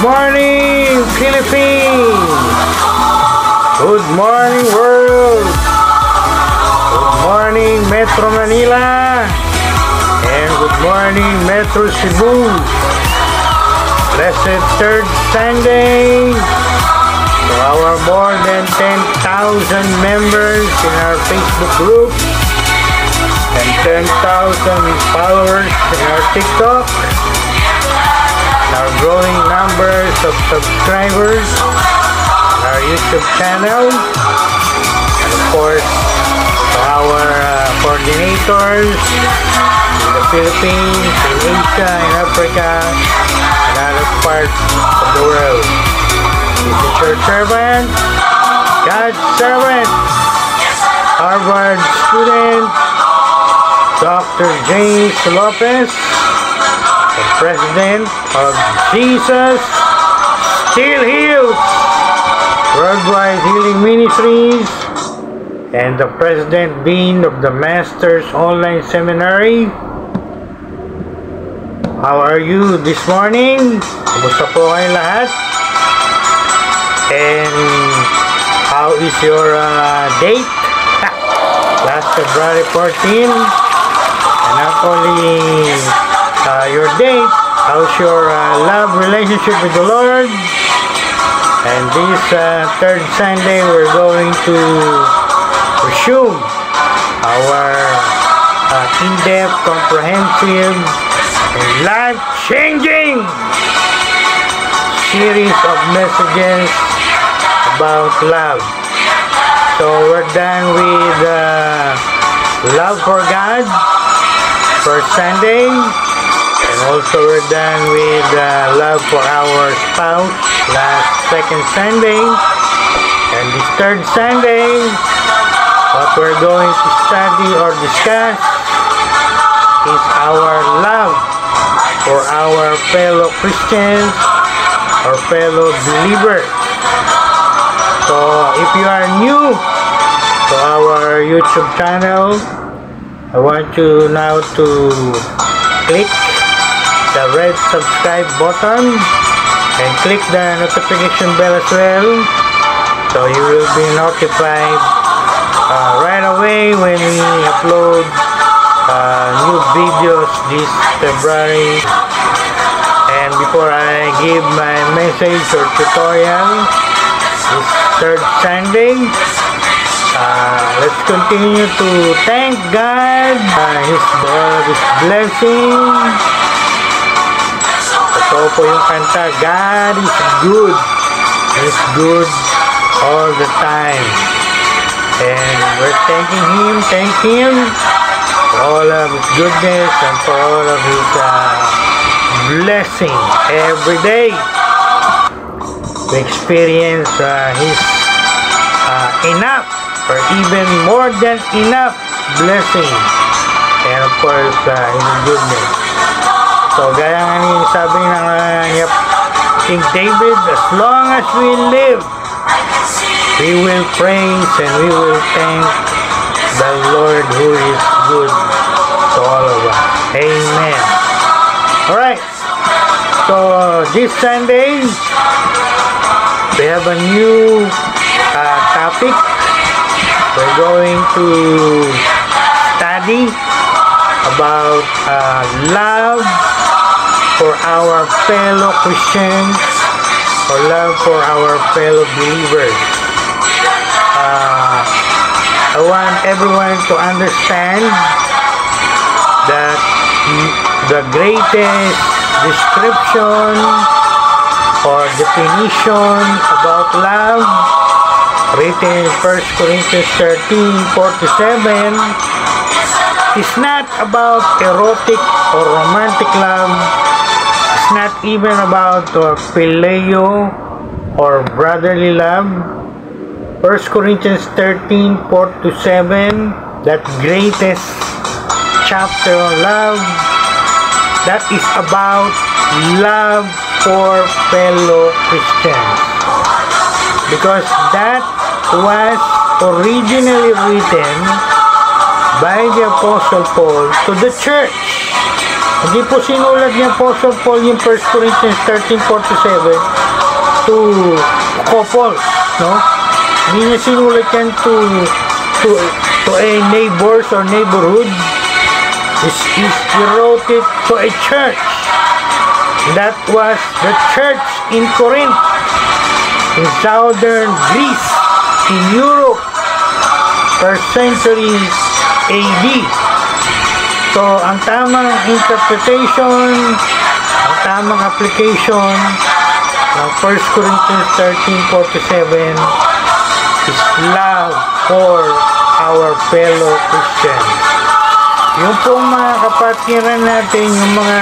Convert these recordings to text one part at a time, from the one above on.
morning, Philippines! Good morning, world! Good morning, Metro Manila! And good morning, Metro Cebu! Blessed third Sunday to our more than 10,000 members in our Facebook group and 10,000 followers in our TikTok. Our growing numbers of subscribers, our YouTube channel, and of course to our coordinators in the Philippines, in Asia, in Africa, and other parts of the world. This is your servant, God's servant, Harvard student, Dr. James Lopez, the President of Jesus Still Heals Worldwide Healing Ministries, and the President Dean of the Masters Online Seminary. How are you this morning? Kumusta po kayo lahat? And how is your date? Last February 14. And not only your date, how's your love relationship with the Lord? And this third Sunday, we're going to resume our in-depth, comprehensive, and life-changing series of messages about love. So we're done with love for God, first Sunday. And also we're done with love for our spouse last second Sunday. And this third Sunday, what we're going to study or discuss is our love for our fellow Christians or fellow believers. So if you are new to our YouTube channel, I want you now to click the red subscribe button and click the notification bell as well, so you will be notified right away when we upload new videos this February. And before I give my message or tutorial this third Sunday, let's continue to thank God for His blessing. Ito po yung kanta, God is good. He's good all the time. And we're thanking Him for all of His goodness and for all of His blessing every day. We experience His enough or even more than enough blessing. And of course, His goodness. So, gaya nga ni sabi ng King David, as long as we live, we will praise and we will thank the Lord who is good to all of us. Amen. Alright. So, this Sunday, we have a new topic. We're going to study about love for our fellow Christians or love for our fellow believers. I want everyone to understand that the greatest description or definition about love written in 1 Corinthians 13:4-7 is not about erotic or romantic love. It's not even about phileo or brotherly love. 1 Corinthians 13:4-7, that greatest chapter on love, that is about love for fellow Christians. Because that was originally written by the Apostle Paul to the church Hindi po sinulat ni Apostle Paul yung 1 Corinthians 13:47 to couples, no? Hindi niya sinulat yan to a neighbors or neighborhood. He wrote it to a church. That was the church in Corinth, in southern Greece, in Europe, 1st century AD. So, ang tamang interpretation, ang tamang application ng 1 Corinthians 13:47 is love for our fellow Christians. Yung pong mga kapatiran natin, yung mga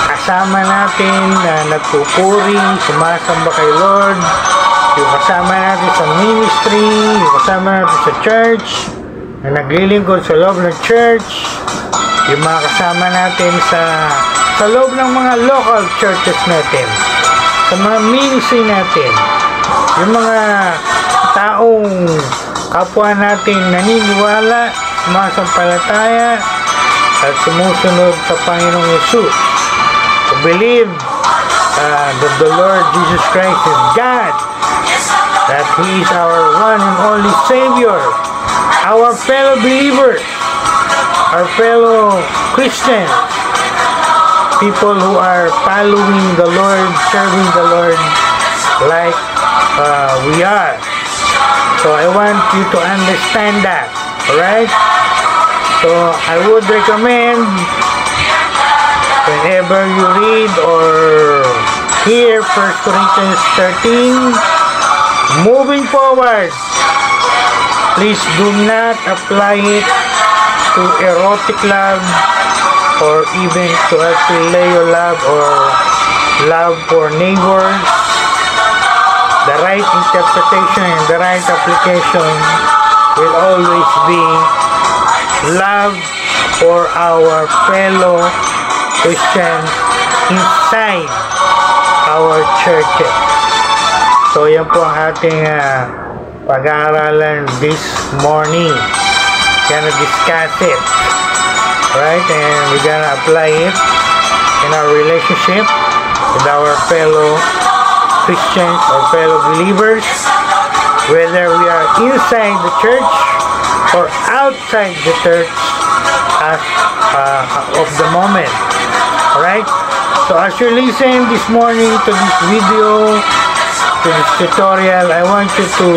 kasama natin na nagpupuri, sumasamba kay Lord, yung kasama natin sa ministry, yung kasama natin sa church, na naglilingkod sa loob ng church, yung mga kasama natin sa loob ng mga local churches natin, sa mga ministry natin, yung mga taong kapwa natin naniniwala, sumasampalataya at sumusunod sa Panginoong Yesus, to believe that the Lord Jesus Christ is God, that He is our one and only Savior, our fellow believers, our fellow Christians, people who are following the Lord, serving the Lord like we are. So I want you to understand that, alright? So I would recommend, whenever you read or hear 1 Corinthians 13, moving forward, please do not apply it to erotic love or even to a phileo love or love for neighbors. The right interpretation and the right application will always be love for our fellow Christians inside our churches. So yan po ang ating pag-aaralan this morning. Gonna discuss it, right? And we're gonna apply it in our relationship with our fellow Christians or fellow believers, whether we are inside the church or outside the church as of the moment. Alright? So as you listen this morning to this video, to this tutorial, I want you to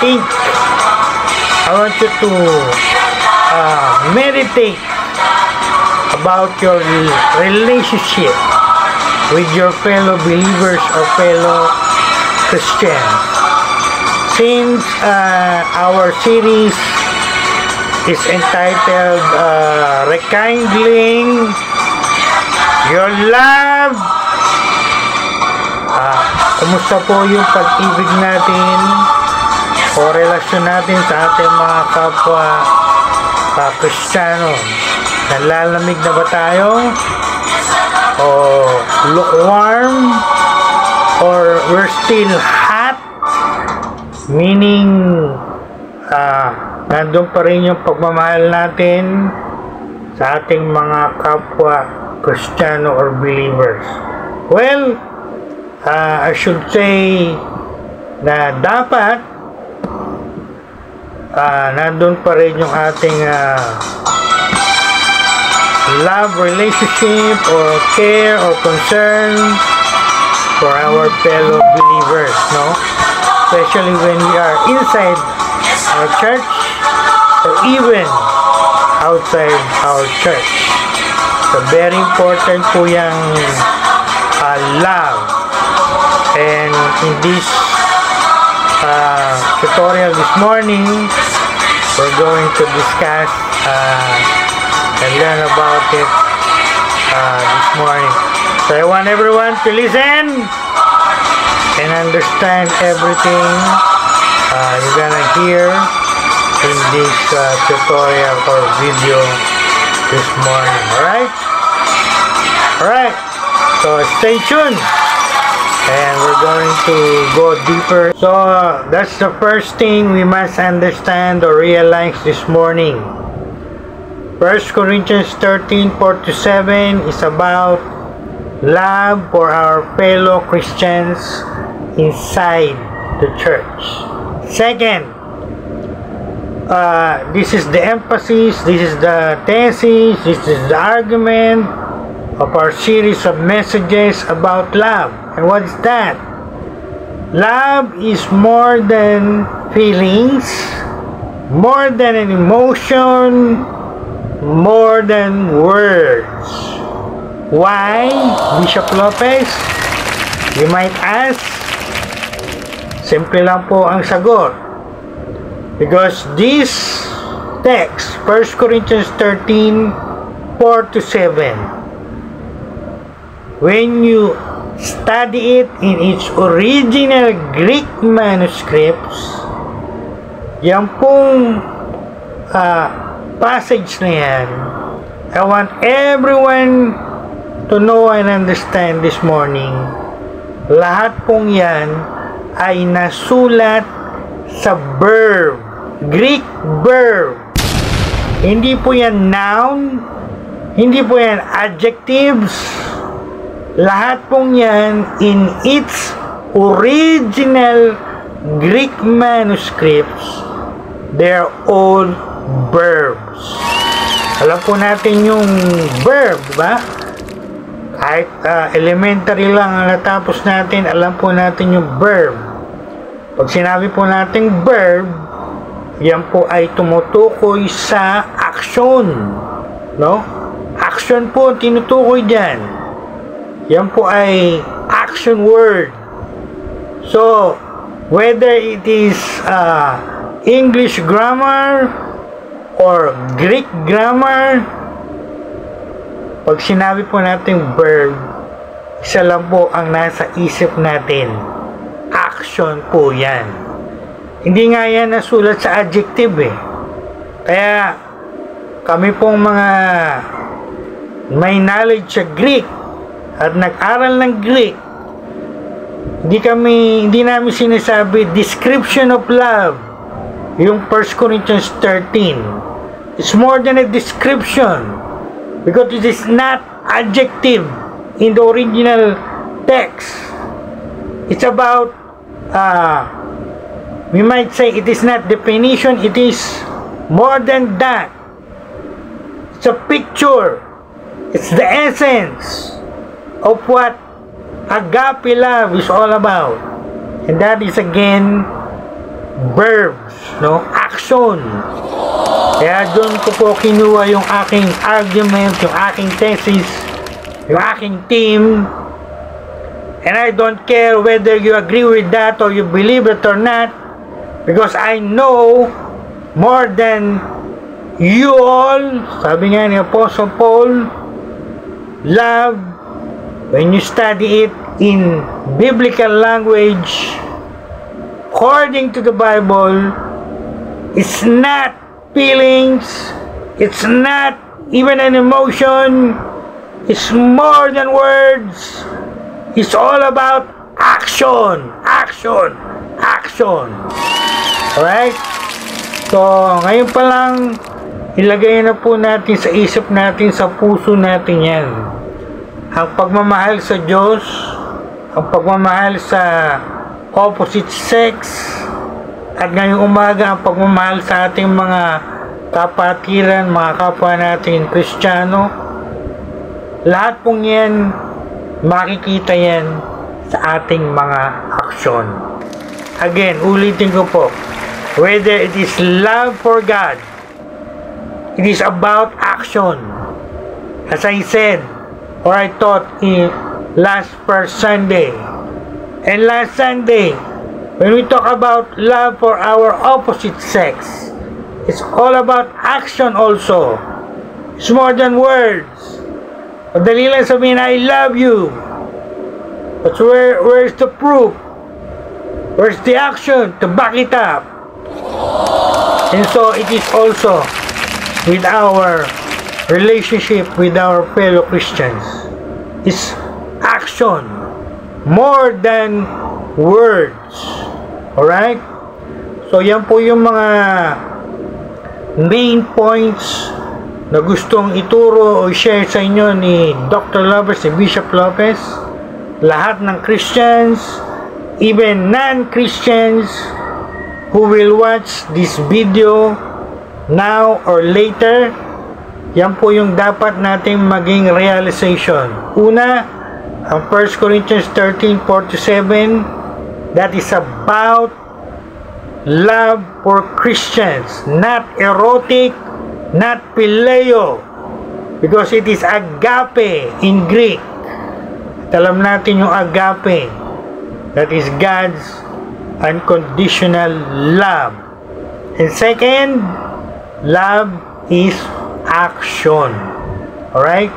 think, I want you to meditate about your relationship with your fellow believers or fellow Christians. Since our series is entitled Rekindling Your Love, kumusta po yung pag-ibig natin o relasyon natin sa ating mga kapwa Kristiyano? Nalalamig na ba tayo? O lukewarm? Or we're still hot? Meaning, nandun pa rin yung pagmamahal natin sa ating mga kapwa Kristiyano or believers. Well, I should say na dapat nandun pa rin yung ating love relationship or care or concern for our fellow believers, no? Especially when we are inside our church or even outside our church. So very important po yung love. And in this tutorial this morning, we're going to discuss and learn about it this morning. So I want everyone to listen and understand everything you're gonna hear in this tutorial or video this morning. Alright, so stay tuned and we're going to go deeper. So that's the first thing we must understand or realize this morning. 1 1 Corinthians 13:4-7 is about love for our fellow Christians inside the church. Second, this is the emphasis, this is the thesis, this is the argument of our series of messages about love. And what is that? Love is more than feelings, more than an emotion, more than words. Why, Bishop Lopez? You might ask. Simple lang po ang sagot. Because this text, 1 Corinthians 13:4-7, when you study it in its original Greek manuscripts, yan pong passage na yan, I want everyone to know and understand this morning, lahat pong yan ay nasulat sa verb, Greek verb. Hindi po yan noun, hindi po yan adjectives, lahat pong yan in its original Greek manuscripts, they're all verbs. Alam po natin yung verb, diba? Kahit elementary lang ang natapos natin, alam po natin yung verb. Pag sinabi po natin verb, yan po ay tumutukoy sa action, no? Action po tinutukoy dyan. Yan po ay action word. So, whether it is English grammar or Greek grammar, pag sinabi po natin verb, isa lang po ang nasa isip natin. Action po yan. Hindi nga yan nasulat sa adjective eh. Kaya kami pong mga may knowledge sa Greek at nag-aral ng Greek, hindi namin sinasabi description of love. Yung 1 Corinthians 13, it's more than a description because it is not adjective in the original text. It's about we might say it is not definition, it is more than that. It's a picture, it's the essence of what agape love is all about. And that is again verbs, no? Action. Kaya doon ko po kinuha yung aking argument, yung aking thesis, yung aking team. And I don't care whether you agree with that or you believe it or not, because I know more than you all. Sabi nga ni Apostle Paul, love, when you study it in biblical language, according to the Bible, it's not feelings, it's not even an emotion, it's more than words, it's all about action, action, action. Alright? So, ngayon pa lang, ilagay na po natin sa isip natin, sa puso natin yan. Ang pagmamahal sa Diyos, ang pagmamahal sa opposite sex, at ngayong umaga ang pagmamahal sa ating mga kapatiran, mga kapwa natin Kristiyano, lahat pong yan makikita yan sa ating mga aksyon. Again, ulitin ko po, whether it is love for God, it is about action. As I said, or I taught in first Sunday, and last Sunday, when we talk about love for our opposite sex, it's all about action also. It's more than words. Madali lang sabihin, I love you. But where's the proof? Where's the action to back it up? And so it is also with our relationship with our fellow Christians. It's action more than words. Alright? So yan po yung mga main points na gustong ituro o share sa inyo ni Dr. Lopez, ni Bishop Lopez, lahat ng Christians, even non-Christians who will watch this video now or later, yan po yung dapat nating maging realization. Una, ang 1 Corinthians 13:4-7, that is about love for Christians, not erotic, not phileo, because it is agape in Greek. At alam natin yung agape, that is God's unconditional love. And second, love is action. Alright?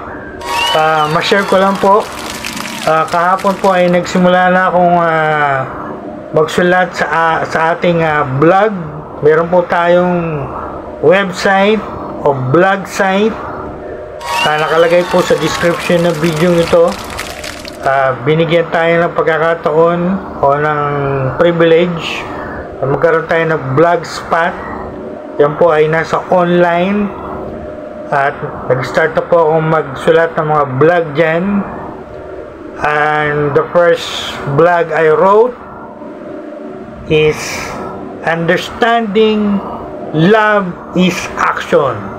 Ma-share ko lang po. Kahapon po ay nagsimula na akong magsulat sa ating blog. Meron po tayong website o blog site. Nakalagay po sa description ng video ito. Binigyan tayo ng pagkakataon o ng privilege na magkaroon tayo ng blog spot. Yan po ay nasa online. At nag-start na po akong magsulat ng mga blog dyan. And the first blog I wrote is Understanding Love is Action.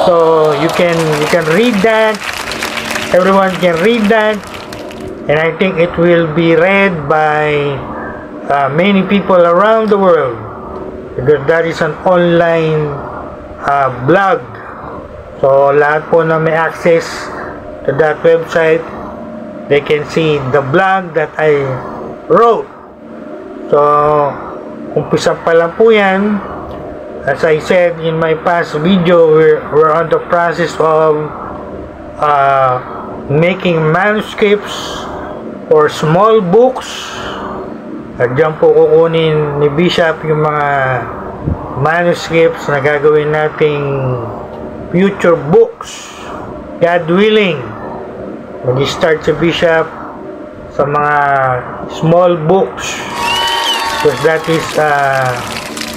So you can read that. Everyone can read that. And I think it will be read by many people around the world, because that is an online blog. So lahat po na may access to that website, they can see the blog that I wrote. So umpisa pa lang po yan. As I said in my past video, we're on the process of making manuscripts or small books. At dyan po kukunin ni Bishop yung mga manuscripts na gagawin nating future books. God willing, mag-start si Bishop sa mga small books, because that is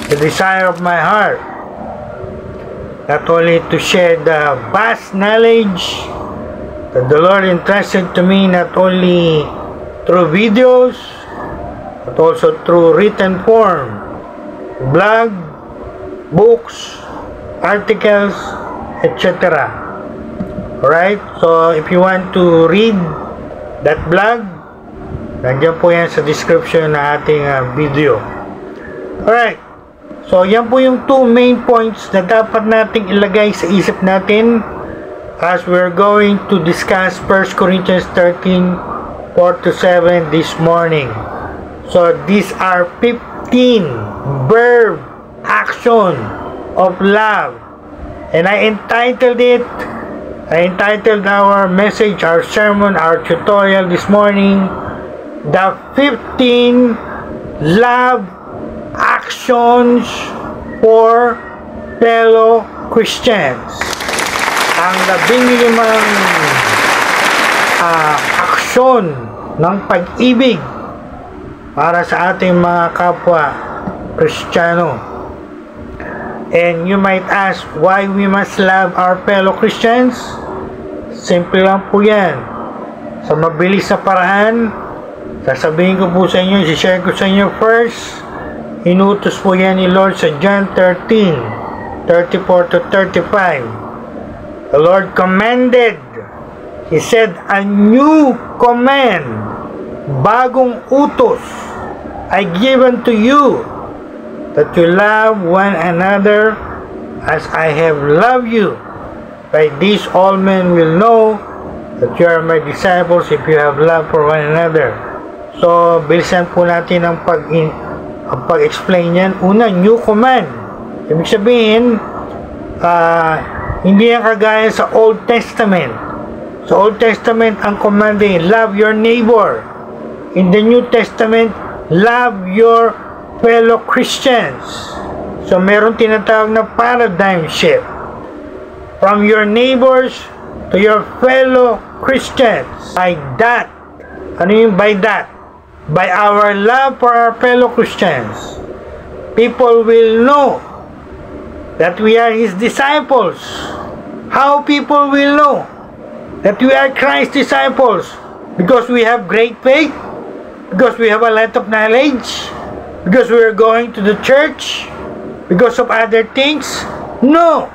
the desire of my heart, not only to share the vast knowledge that the Lord entrusted to me, not only through videos but also through written form, blog, books, articles, etc. Alright, so if you want to read that blog, nandiyan po yan sa description na ating video. Alright, so yan po yung two main points na dapat nating ilagay sa isip natin as we're going to discuss 1 Corinthians 13:4-7 this morning. So these are 15 verb action of love. And I entitled our message, our sermon, our tutorial this morning, the 15 love actions for fellow Christians. Ang 15 aksyon ng pag-ibig para sa ating mga kapwa Kristiyano. And you might ask why we must love our fellow Christians. Simple lang po yan. Sa mabilis na paraan, sasabihin ko po sa inyo, i-share ko sa inyo first. Inutos po yan ni Lord sa John 13:34-35. The Lord commanded, He said, a new command, bagong utos, I given to you, that you love one another as I have loved you. By this all men will know that you are my disciples, if you have love for one another. So, bilisan po natin ang pag-explain yan. Una, new command. Ibig sabihin, hindi yan kagaya sa Old Testament. Sa Old Testament, ang command ay love your neighbor. In the New Testament, love your fellow Christians. So meron tinatawag na paradigm shift from your neighbors to your fellow Christians. By that, ano yung by that? By our love for our fellow Christians, people will know that we are His disciples. How people will know that we are Christ's disciples? Because we have great faith? Because we have a lot of knowledge? Because we are going to the church? Because of other things? No.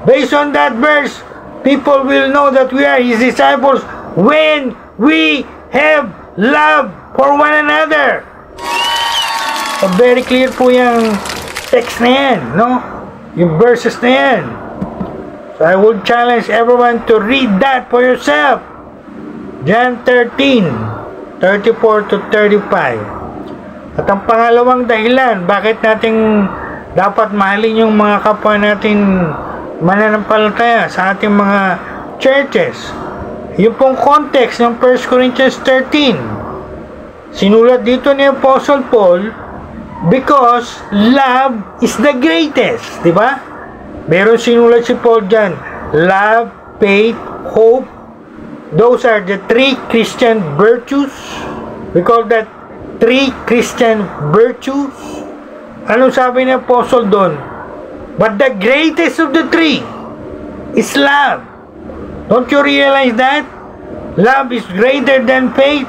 Based on that verse, people will know that we are His disciples when we have love for one another. So very clear po yung text na yan, no? Yung verses na yan. So I would challenge everyone to read that for yourself. John 13, 34 to 35. At ang pangalawang dahilan, bakit natin dapat mahalin yung mga kapwa natin mananampalataya sa ating mga churches. Yung pong context ng 1 Corinthians 13. Sinulat dito ni Apostle Paul because love is the greatest. Diba? Meron sinulat si Paul dyan. Love, faith, hope. Those are the three Christian virtues. We call that three Christian virtues. Anong sabi ni Apostle doon? But the greatest of the three is love. Don't you realize that? Love is greater than faith.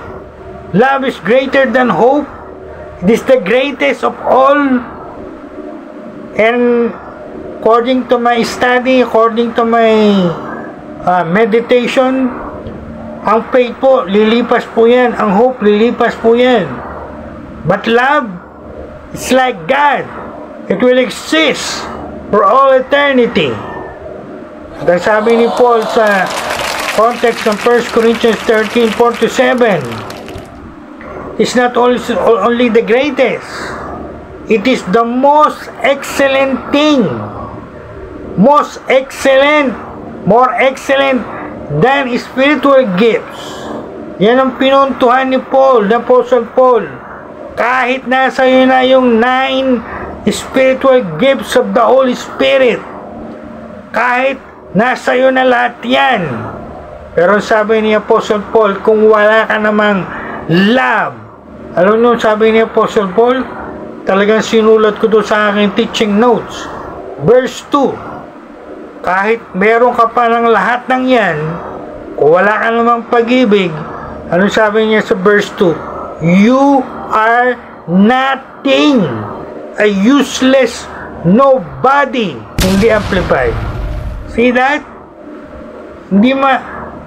Love is greater than hope. It is the greatest of all. And according to my study, according to my meditation, ang faith po, lilipas po yan. Ang hope, lilipas po yan. But love, it's like God. It will exist for all eternity. At ang sabi ni Paul sa context ng 1 Corinthians 13, 4-7, it's not only the greatest, it is the most excellent thing. Most excellent, more excellent than spiritual gifts. Yan ang pinuntuhan ni Paul, the Apostle Paul. Kahit nasa iyo na yung 9 spiritual gifts of the Holy Spirit, kahit nasa iyo na lahat yan, pero sabi ni Apostle Paul, kung wala ka namang love, alam nyo sabi ni Apostle Paul, talagang sinulat ko doon sa aking teaching notes, verse 2, kahit meron ka pa ng lahat ng yan, kung wala ka namang pag-ibig, ano sabi niya sa verse 2? You are nothing, a useless nobody. Hindi amplified. See that? Hindi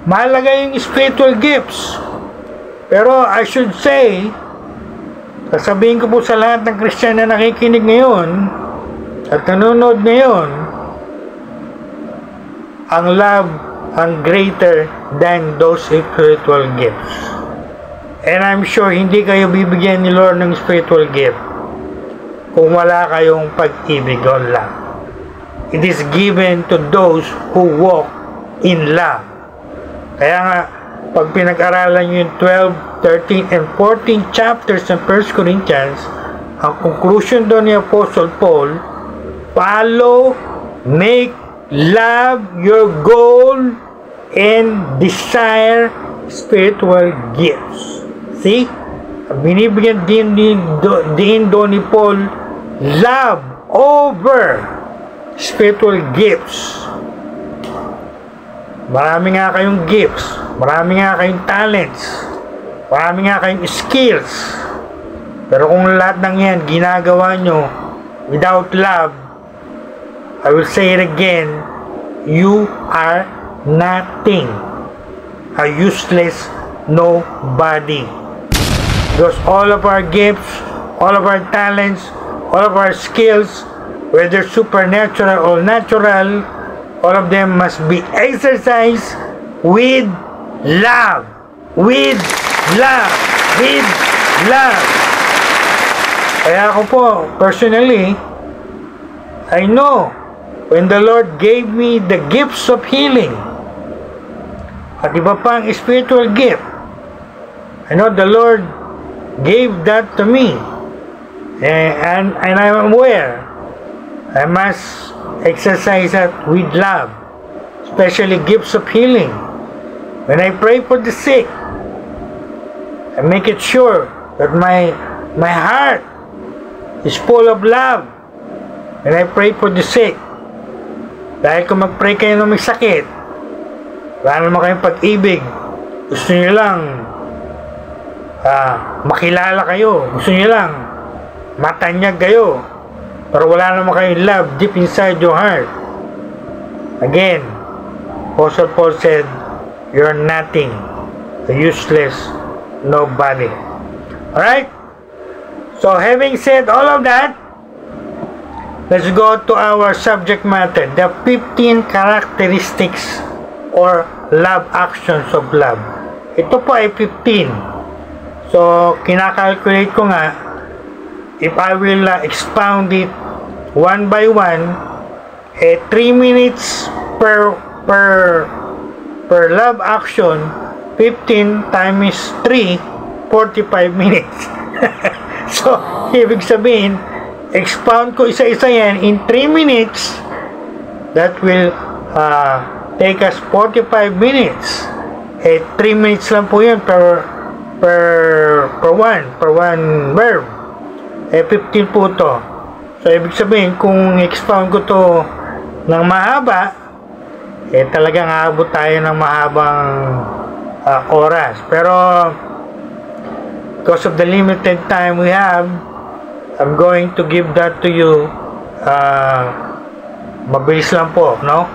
mahalaga yung spiritual gifts. Pero I should say, sasabihin ko po sa lahat ng Christian na nakikinig ngayon at nanonood ngayon, ang love ang greater than those spiritual gifts. And I'm sure hindi kayo bibigyan ni Lord ng spiritual gift kung wala kayong pag-ibig o love. It is given to those who walk in love. Kaya nga, pag pinag-aralan nyo yung 12, 13, and 14 chapters ng 1 Corinthians, ang conclusion doon ni Apostle Paul, follow, make love your goal, and desire spiritual gifts. See? Binibigyan din doon ni Paul love over spiritual gifts. Marami nga kayong gifts, marami nga kayong talents, marami nga kayong skills, pero kung lahat ng yan ginagawa nyo without love, I will say it again, you are nothing, a useless nobody. Because all of our gifts, all of our talents, all of our skills, whether supernatural or natural, all of them must be exercised with love. With love. With love. Kaya ako po, personally, I know when the Lord gave me the gifts of healing at iba pang spiritual gift, I know the Lord gave that to me, and I'm aware I must exercise that with love, especially gifts of healing. When I pray for the sick, I make it sure that my heart is full of love. When I pray for the sick, Dahil kung mag-pray kayo na may sakit, wala naman kayong pag-ibig, gusto nyo lang makilala kayo, gusto nyo lang matanyag kayo, pero wala naman kayong love deep inside your heart. Again, Apostle Paul said, you're nothing, a useless nobody. Alright? So having said all of that, let's go to our subject matter, the 15 characteristics or love actions of love. Ito po ay 15. So, kinakalculate ko nga, if I will expound it one by one, 3 minutes per love action, 15 times 3, 45 minutes. So, ibig sabihin, expound ko isa-isa yan in 3 minutes. That will take us 45 minutes. 3 minutes lang po yun per one verb. 15 po to. So, ibig sabihin, kung expound ko to ng mahaba, talagang aabot tayo ng mahabang oras. Pero, because of the limited time we have, I'm going to give that to you. Mabilis lang po, no?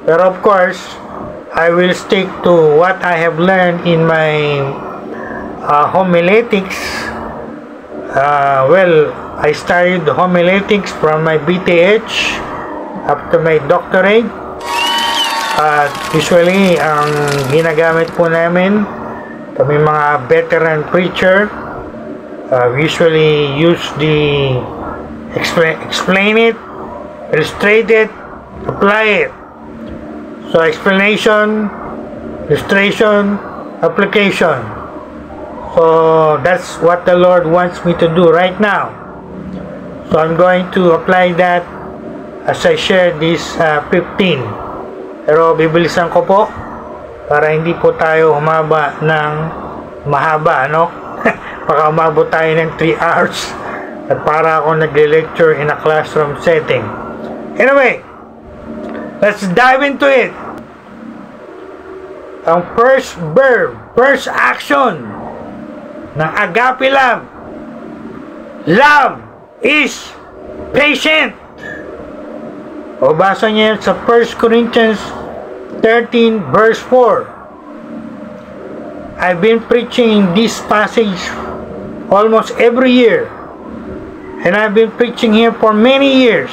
Pero of course, I will stick to what I have learned in my homiletics. Well, I studied homiletics from my BTH up to my doctorate. Usually, ang ginagamit po namin, kami mga veteran preacher, we usually use the explain it, illustrate it, apply it. So explanation, illustration, application. So that's what the Lord wants me to do right now. So I'm going to apply that as I share this 15. Pero bibilisan ko po para hindi po tayo humaba ng mahaba, no? Baka umabot tayo ng 3 hours at para ako nagle-lecture in a classroom setting. Anyway, let's dive into it. Ang first verb, first action ng agape love. Love is patient. O basa niya sa 1 Corinthians 13 verse 4. I've been preaching this passage almost every year, and I've been preaching here for many years,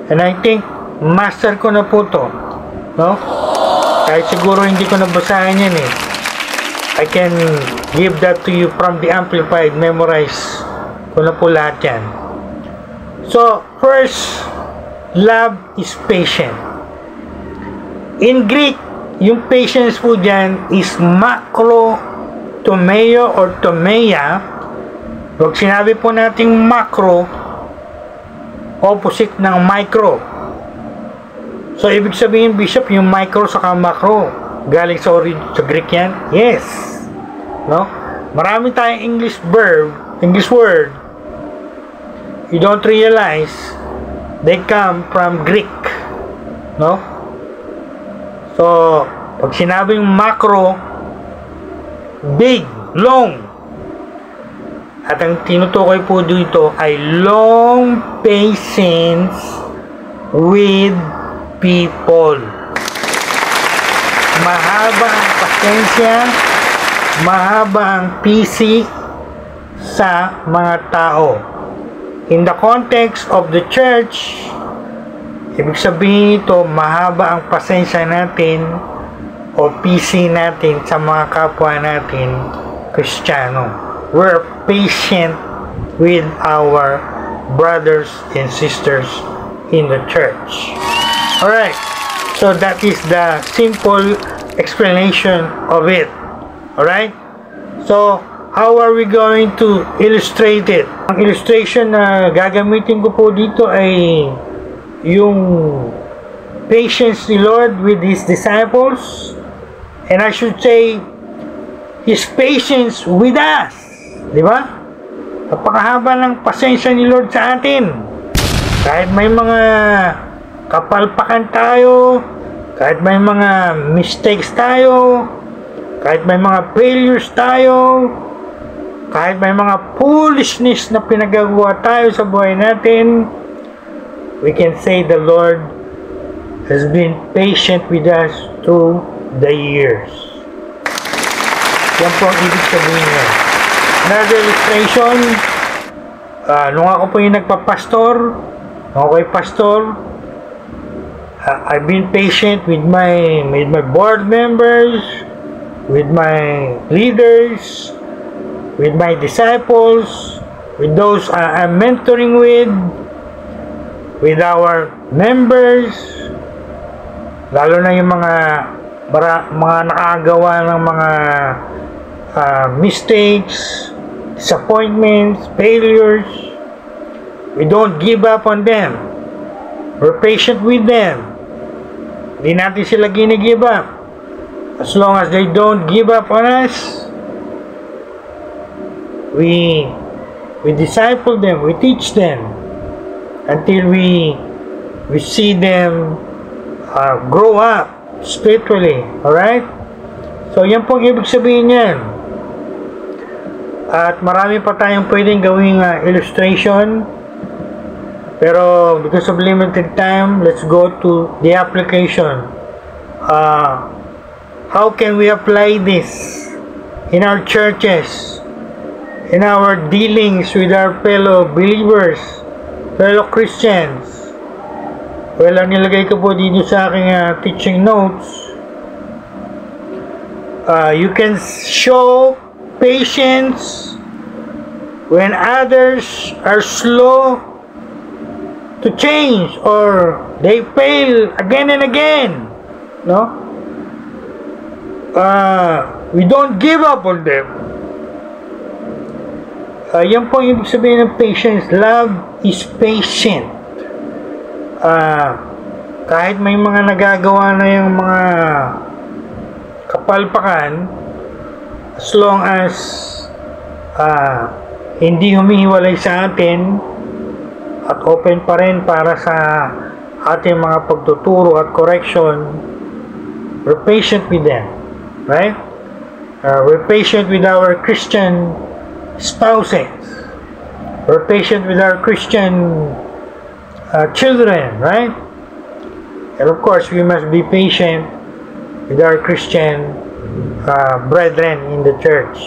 and I think master ko na po to, no? Kahit siguro hindi ko nabasahin yan eh, I can give that to you from the Amplified, memorize ko na po lahat yan. So first, love is patient. In Greek, yung patience po dyan is macrotomeo or tomeia. Pag sinabi po nating macro, opposite ng micro. So, ibig sabihin, Bishop, yung micro saka macro, galing sa Greek yan? Yes. No? Marami tayong English word, you don't realize, they come from Greek. No? So, pag sinabing macro, big, long. At ang tinutukoy po dito ay long patience with people. Mahaba ang pasensya, mahaba ang PC sa mga tao. In the context of the church, ibig sabihin ito, mahaba ang pasensya natin o PC natin sa mga kapwa natin Kristiyano. We're patient with our brothers and sisters in the church. Alright, so that is the simple explanation of it. Alright, so how are we going to illustrate it? Ang illustration na gagamitin ko po dito ay yung patience ni Lord with His disciples, and I should say His patience with us. Di ba? Napakahaba ng pasensya ni Lord sa atin. Kahit may mga kapalpakan tayo, kahit may mga mistakes tayo, kahit may mga failures tayo, kahit may mga foolishness na pinagagawa tayo sa buhay natin, we can say the Lord has been patient with us through the years. Yan po ang ibig sabihin niya. Another illustration, nung ako po yung nagpapastor, nung ako ay pastor, I've been patient with my board members, with my leaders, with my disciples, with those I'm mentoring with our members, lalo na yung mga nakagawa ng mga mistakes, disappointments, failures. We don't give up on them. We're patient with them. Hindi natin sila gini-give up. As long as they don't give up on us, we disciple them, we teach them until we see them grow up spiritually. Alright? So, yan pong ibig sabihin yan. At marami pa tayong pwedeng gawing illustration. Pero, because of limited time, let's go to the application. How can we apply this in our churches, in our dealings with our fellow believers, fellow Christians? Well, ang nilagay ko po dito sa aking teaching notes, you can show patience when others are slow to change or they fail again and again. No? We don't give up on them. Yan po yung ibig sabihin ng patience. Love is patient. Kahit may mga nagagawa na yung mga kapalpakan, as long as hindi humihiwalay sa atin at open pa rin para sa ating mga pagtuturo at correction, we're patient with them, right? We're patient with our Christian spouses. We're patient with our Christian children, right? And of course, we must be patient with our Christian brethren in the church.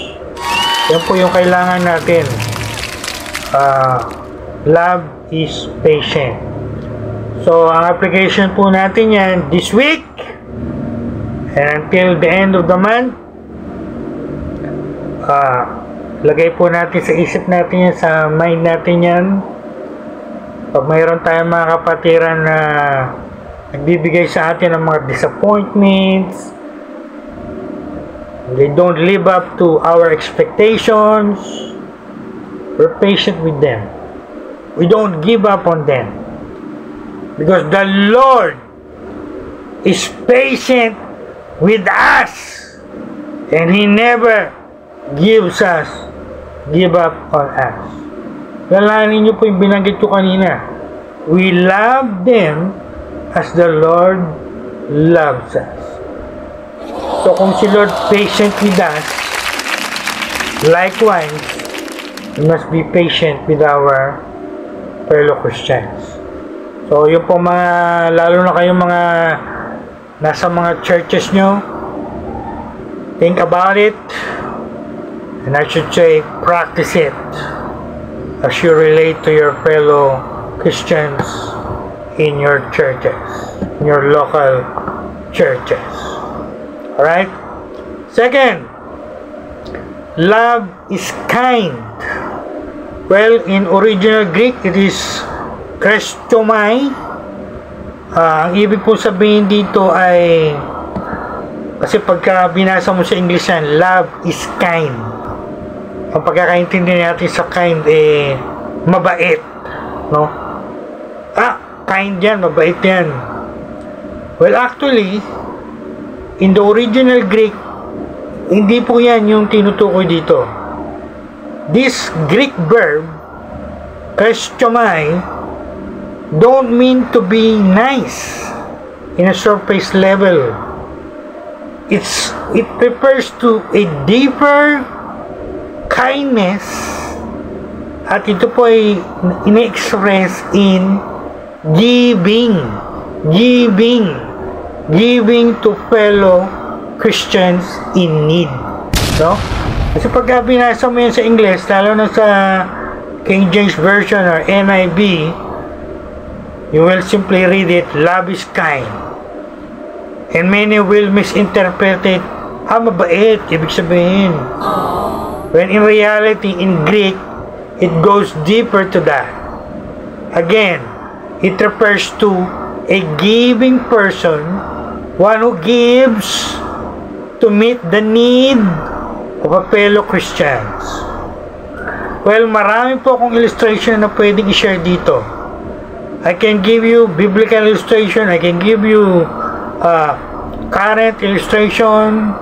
Yan po yung kailangan natin. Love is patient. So, ang application po natin yan this week and until the end of the month, lagay po natin sa isip natin yan, sa mind natin yan. Pag mayroon tayong mga kapatiran na nagbibigay sa atin ng mga disappointments, they don't live up to our expectations, we're patient with them. We don't give up on them. Because the Lord is patient with us. And He never give up on us. Lalanin niyo po yung binanggit ko kanina. We love them as the Lord loves us. So kung si Lord patient with us, likewise, we must be patient with our fellow Christians. So yung po mga, lalo na kayong mga nasa mga churches nyo, think about it, and I should say, practice it as you relate to your fellow Christians in your churches, in your local churches. Alright? Second, love is kind. Well, in original Greek, it is Christomai. Ang ibig po sabihin dito ay, kasi pagka binasa mo sa English yan, love is kind. Ang pagkakaintindi natin sa kind, mabait. No? Kind yan, mabait yan. Well, actually, in the original Greek, hindi po yan yung tinutukoy dito. This Greek verb, Christomai, don't mean to be nice in a surface level. It refers to a deeper kindness, at ito po ay ina-express in giving to fellow Christians in need. No? Kasi pagka binasa mo yan sa English, lalo na sa King James Version or NIV, you will simply read it, love is kind. And many will misinterpret it, mabait, ibig sabihin. When in reality, in Greek, it goes deeper to that. Again, it refers to a giving person, one who gives to meet the need of a fellow Christians. Well, marami po akong illustration na pwedeng i-share dito. I can give you biblical illustration, I can give you current illustration,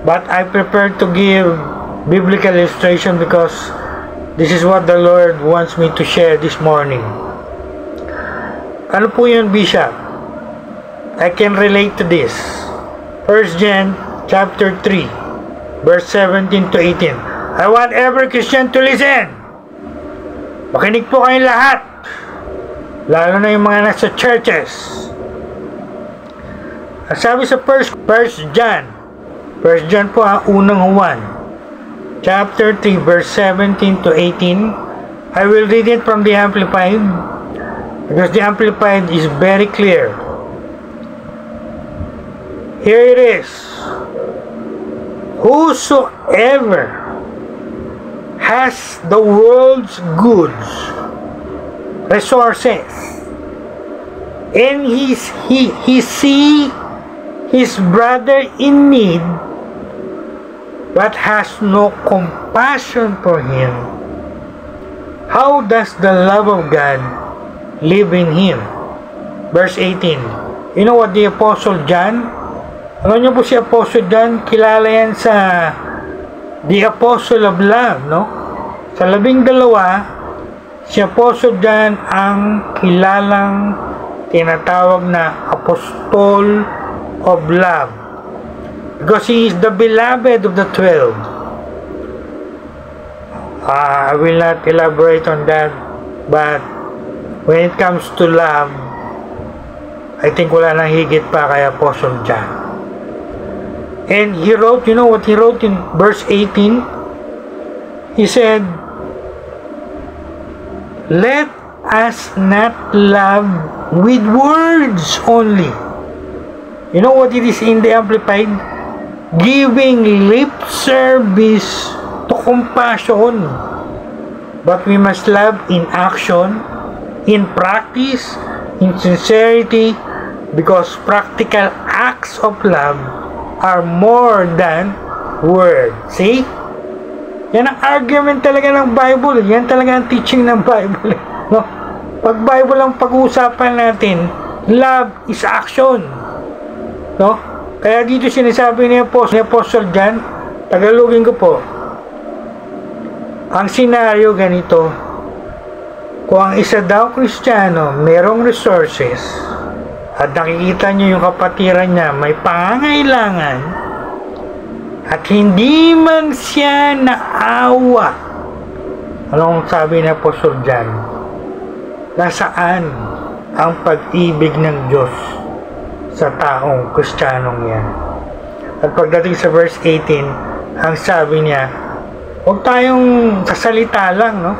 but I prefer to give biblical illustration because this is what the Lord wants me to share this morning. Ano po yun, Bishop? I can relate to this. 1 John chapter 3 verse 17 to 18. I want every Christian to listen. Makinig po kayong lahat, lalo na yung mga nasa churches. Sabi sa 1 John po unang Juan chapter 3 verse 17 to 18. I will read it from the Amplified because the Amplified is very clear. Here it is. Whosoever has the world's goods, resources, and he see his brother in need, but has no compassion for him, how does the love of God live in him? Verse 18. You know what the Apostle John, ano nyo po si Apostle John? Kilala yan sa the Apostle of Love, no? Sa 12, si Apostle John ang kilalang tinatawag na Apostol of Love, because he is the beloved of the 12. I will not elaborate on that, but when it comes to love, I think wala nang higit pa kay Apostle John. And he wrote, you know what he wrote in verse 18? He said, let us not love with words only. You know what it is in the Amplified? Giving lip service to compassion. But we must love in action, in practice, in sincerity, because practical acts of love are more than words. See? Yan ang argument talaga ng Bible. Yan talaga ang teaching ng Bible. No? Pag Bible ang pag-uusapan natin, love is action. No? Kaya dito sinasabi ni Apostle John, Tagalogin ko po, ang senaryo ganito, kung ang isa daw Kristiyano merong resources at nakikita nyo yung kapatiran niya may pangangailangan at hindi man siya naawa, anong sabi ni Apostle John? Nasaan ang pag-ibig ng Diyos sa taong Kristiyanong yan? At pagdating sa verse 18, ang sabi niya, huwag tayong kasalita lang, no?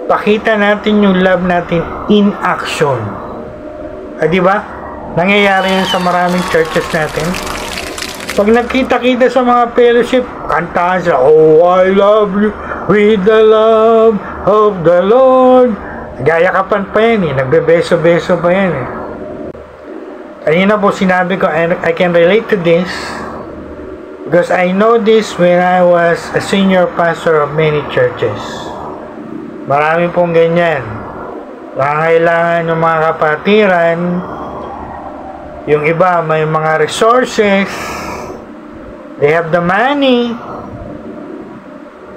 Pakita natin yung love natin in action. Di ba? Nangyayari yan sa maraming churches natin. Pag nagkita-kita sa mga fellowship, kantahan sila, oh, I love you with the love of the Lord. Gayakapan pa yan eh. Nagbebeso-beso pa yan eh. Kanina po sinabi ko, I can relate to this because I know this when I was a senior pastor of many churches. Marami pong ganyan. Nangangailangan yung mga kapatiran, yung iba may mga resources, they have the money,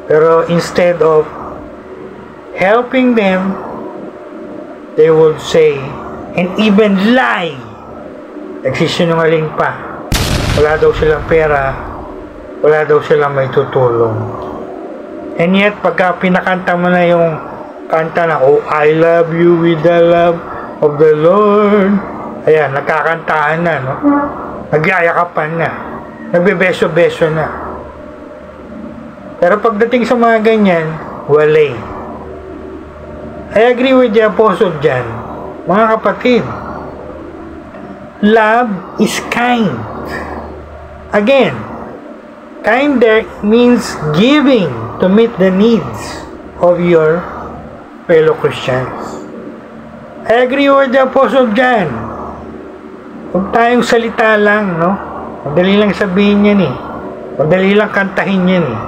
pero instead of helping them, they would say, and even lie. Nagsisinungaling pa. Wala daw silang pera, wala daw silang may tutulong. And yet, pagka pinakanta mo na yung kanta na, oh, I love you with the love of the Lord. Ayan, nagkakantahan na, no? Nagyayakapan na. Nagbebeso-beso na. Pero pagdating sa mga ganyan, walay. I agree with the apostle dyan. Mga kapatid, love is kind. Again, kind there means giving to meet the needs of your fellow Christians. I agree with the apostle dyan. Huwag tayong salita lang, no? Madali lang sabihin yan eh. Madali lang kantahin yan eh.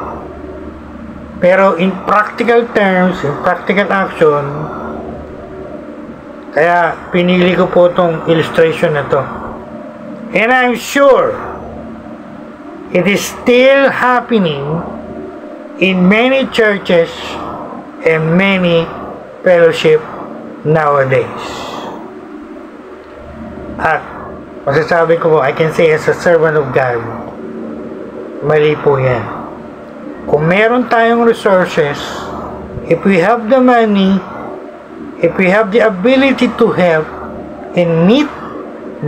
Pero in practical terms, in practical action, kaya pinili ko po itong illustration na to. And I'm sure it is still happening in many churches and many fellowship nowadays. At masasabi ko po, I can say as a servant of God, mali po yan. Kung meron tayong resources, if we have the money, if we have the ability to help and meet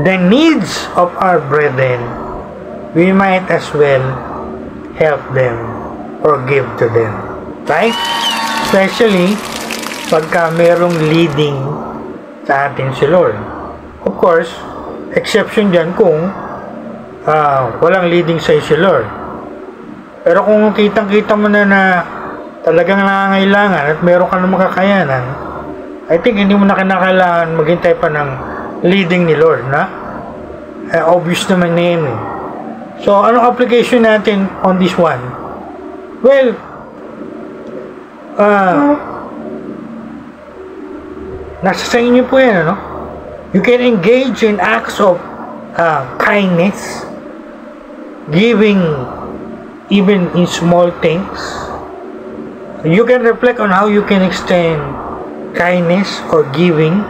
the needs of our brethren, we might as well help them or give to them. Right? Especially pagka merong leading sa atin si Lord. Of course, exception dyan kung walang leading sa si Lord. Pero kung kitang-kita mo na talagang nangangailangan at meron ka ng makakayanan, I think hindi mo na kinakailangan maghintay pa ng leading ni Lord, na? Obvious naman na yun eh. So, anong application natin on this one? Well, nasa sa inyo po yan, ano? You can engage in acts of kindness, giving even in small things. You can reflect on how you can extend kindness or giving,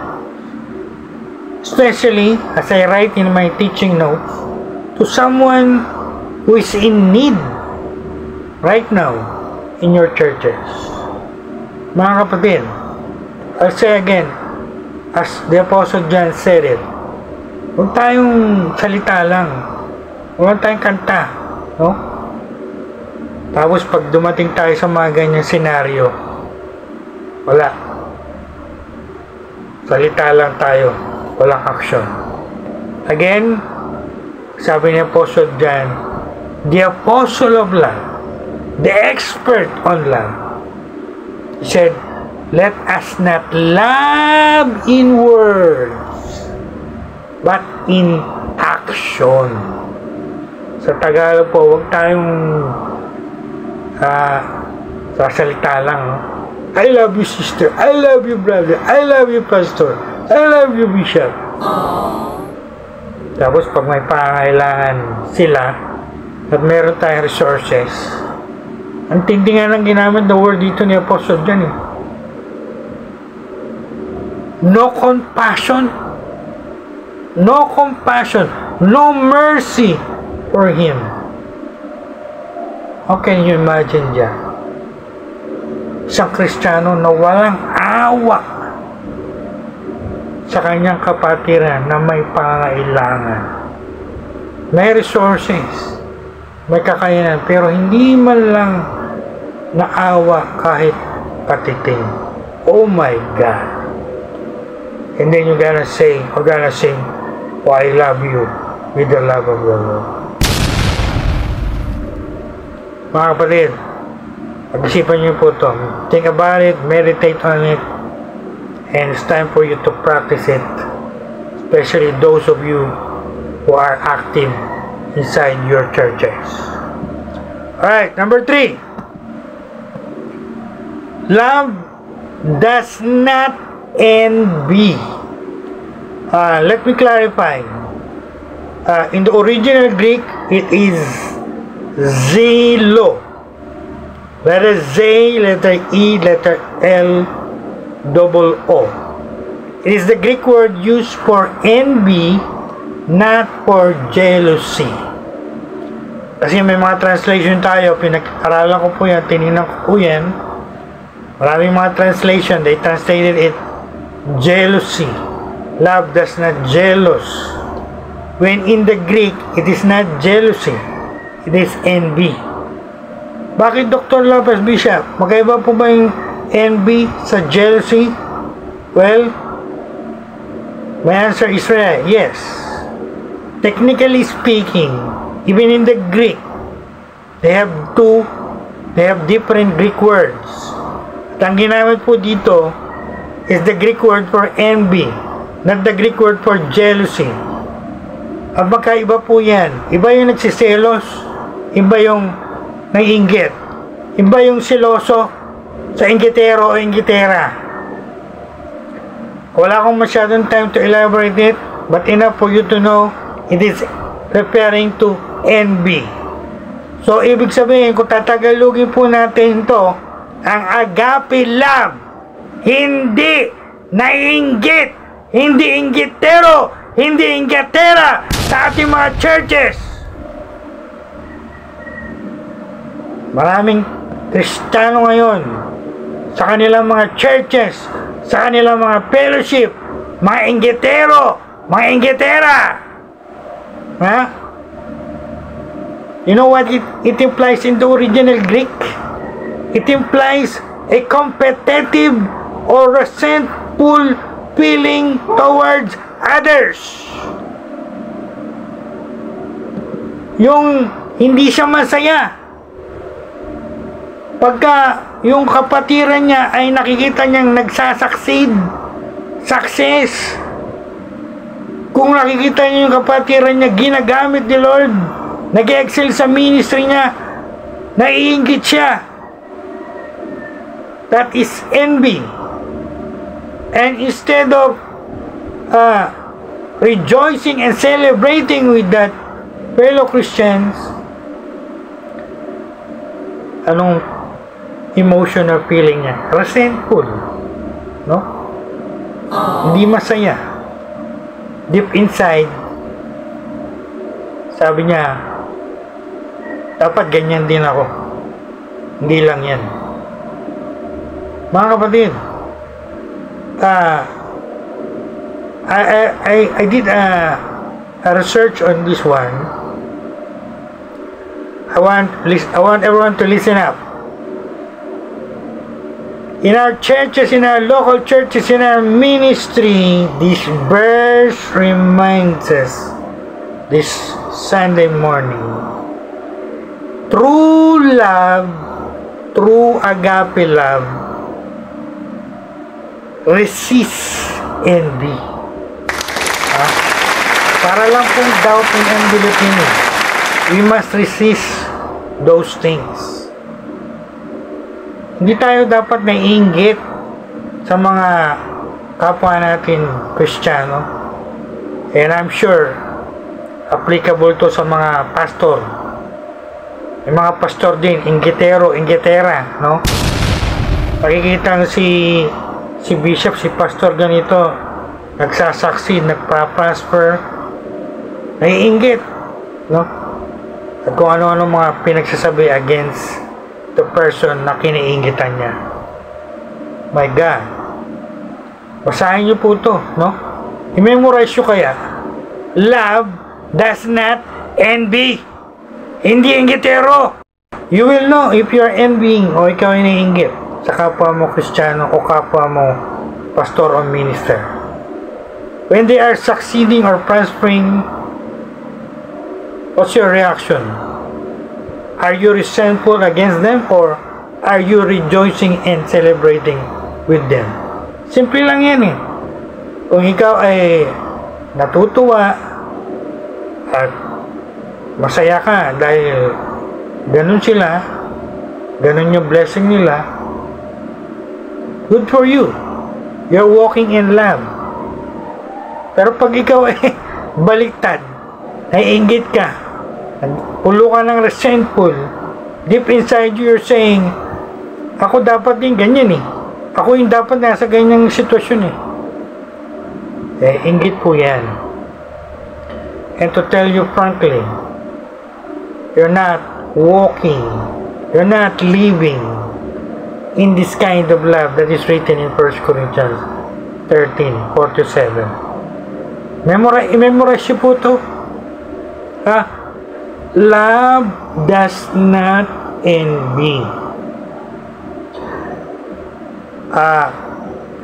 especially as I write in my teaching notes, to someone who is in need right now in your churches. Mga kapatid, I'll say again, as the Apostle John said it, huwag tayong salita lang, huwag tayong kanta, no? Tapos pag dumating tayo sa mga ganyang senaryo, wala. Salita lang tayo, walang action. Again, sabi ni Apostle John, the apostle of love, the expert on love, he said, let us not love in words, but in action. Sa Tagalog po, huwag tayong sasalita lang, no? I love you sister, I love you brother, I love you pastor, I love you bishop. Tapos pag may pangangailangan sila at meron tayong resources, ang tindi nga ng ginamit na word dito ni Apostle dyan eh. No compassion, no mercy for him. How can you imagine dyan? Isang Kristiyano na walang awa sa kanyang kapatiran na may pangailangan. May resources, may kakayanan, pero hindi man lang naawa kahit patiting. Oh my God! And then you're gonna say, or gonna sing, oh, I love you with the love of the Lord. Mga kapatid, pag-isipan niyo po ito. Think about it, meditate on it, and it's time for you to practice it, especially those of you who are active inside your churches. Alright, number 3. Love does not envy. Let me clarify. In the original Greek, it is zelo. Letter Z, letter E, letter L, double O. It is the Greek word used for envy, not for jealousy. Kasi may mga translation tayo, pinag-aralan ko po yan, tinignan ko po yan. Maraming mga translation, they translated it jealousy. Love does not jealous. When in the Greek, it is not jealousy, it is envy. Bakit Dr. Lopez Bishop? Magkaiba po ba yung envy sa jealousy? Well, my answer is yes. Technically speaking, even in the Greek, they have different Greek words. At ang ginamit po dito is the Greek word for envy, not the Greek word for jealousy. At magkaiba po yan. Iba yung nagsiselos, iba yung naiinggit, iba yung seloso sa inggitero o inggitera. Wala akong masyadong time to elaborate it, but enough for you to know it is referring to envy. So, ibig sabihin, kung tatagalugin po natin to, ang agape love, hindi naiinggit, hindi inggitero, hindi inggitera sa ating mga churches. Maraming Kristiyano ngayon sa kanilang mga churches, sa kanilang mga fellowship, mga inggitero, mga inggitera. Ha? You know what it implies in the original Greek? It implies a competitive or resentful feeling towards others. Yung hindi siya masaya pagka yung kapatiran niya ay nakikita niyang nagsasucceed, success. Kung nakikita niyo yung kapatiran niya ginagamit ni Lord, nag-excel sa ministry niya, naiinggit siya. That is envy. And instead of rejoicing and celebrating with that fellow Christians, anong emotional feeling niya? Resentful, no? Hindi masaya. Deep inside, sabi niya, dapat ganyan din ako. Hindi lang yan. Mga kapatid, I did a research on this one. I want everyone to listen up. In our churches, in our local churches, in our ministry, this verse reminds us this Sunday morning. True love, true agape love, resist envy. Para lang pong doubt and unbelief niyo, we must resist those things. Hindi tayo dapat naiinggit sa mga kapwa natin Kristiyano. And I'm sure applicable to sa mga pastor. Yung mga pastor din, inggitero, inggitera, no? Pakikita si bishop, si pastor ganito, nagsasucceed, nagpa-prosper, naiinggit, no? At kung ano-ano mga pinagsasabi against the person na kiniinggitan niya. My God. Basahin niyo po ito, no? I-memorize nyo kaya. Love does not envy. Hindi inggitero. You will know if you are envying o ikaw ay naiinggit sa kapwa mo Kristiyano o kapwa mo pastor o minister. When they are succeeding or prospering, what's your reaction? Are you resentful against them or are you rejoicing and celebrating with them? Simple lang yan eh. Kung ikaw ay natutuwa at masaya ka dahil ganun sila, ganun yung blessing nila, good for you. You're walking in love. Pero pag ikaw ay baliktad, naiinggit ka, pulo ka ng resentful, deep inside you, you're saying, ako dapat din ganyan eh. Ako yung dapat nasa ganyang sitwasyon eh. Inggit po yan. And to tell you frankly, you're not walking, you're not living in this kind of love that is written in 1 Corinthians 13:4-7. Memorize niyo po ito. Love does not envy.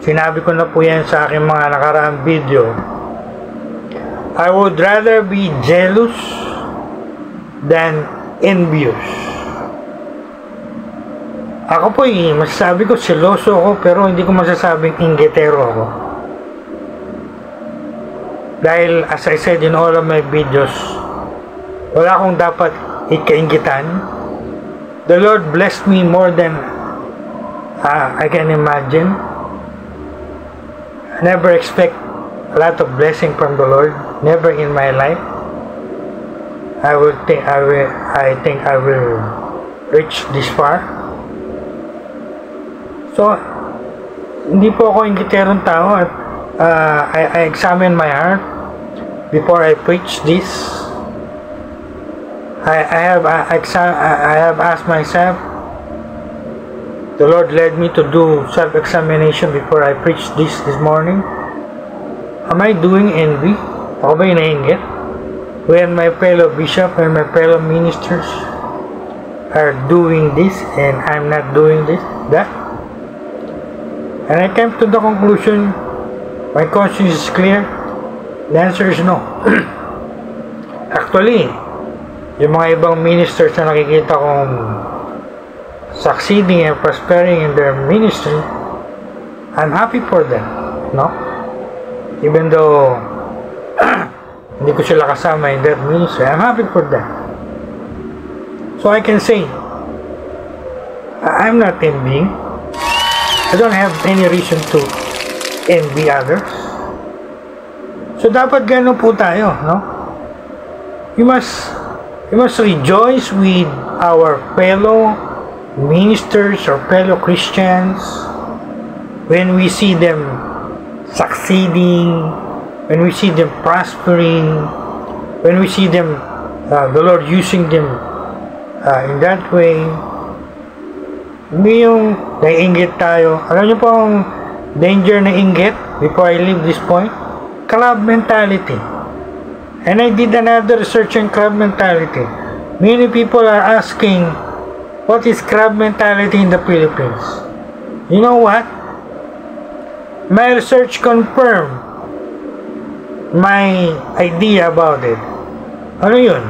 Sinabi ko na po yan sa aking mga nakaraang video. I would rather be jealous than envious. Ako po masasabi ko seloso ako, pero hindi ko masasabing inggitero ako. Dahil as I said in all of my videos, wala akong dapat ikainggitan. The Lord blessed me more than I can imagine. I never expect a lot of blessing from the Lord. Never in my life. I think I will reach this far. So, hindi po ako inggiterong tao. At I examine my heart before I preach this. I have asked myself. The Lord led me to do self-examination before I preach this morning. Am I doing envy? Ako ba inainggit? When my fellow bishop and my fellow ministers are doing this and I'm not doing that? And I came to the conclusion, my conscience is clear. The answer is no. Actually, yung mga ibang ministers na nakikita kong succeeding and prospering in their ministry, I'm happy for them, no? Even though hindi ko sila kasama in that ministry, I'm happy for them. So I can say, I'm not envying. I don't have any reason to envy others. So dapat ganun po tayo, no? You must rejoice with our fellow ministers or fellow Christians when we see them succeeding, when we see them prospering, when we see them, the Lord using them in that way. Hindi yung naiinggit tayo. Alam niyo po ang danger na inggit before I leave this point? Crab mentality. And I did another research on crab mentality. Many people are asking, what is crab mentality in the Philippines? You know what? My research confirmed my idea about it. Ano yun?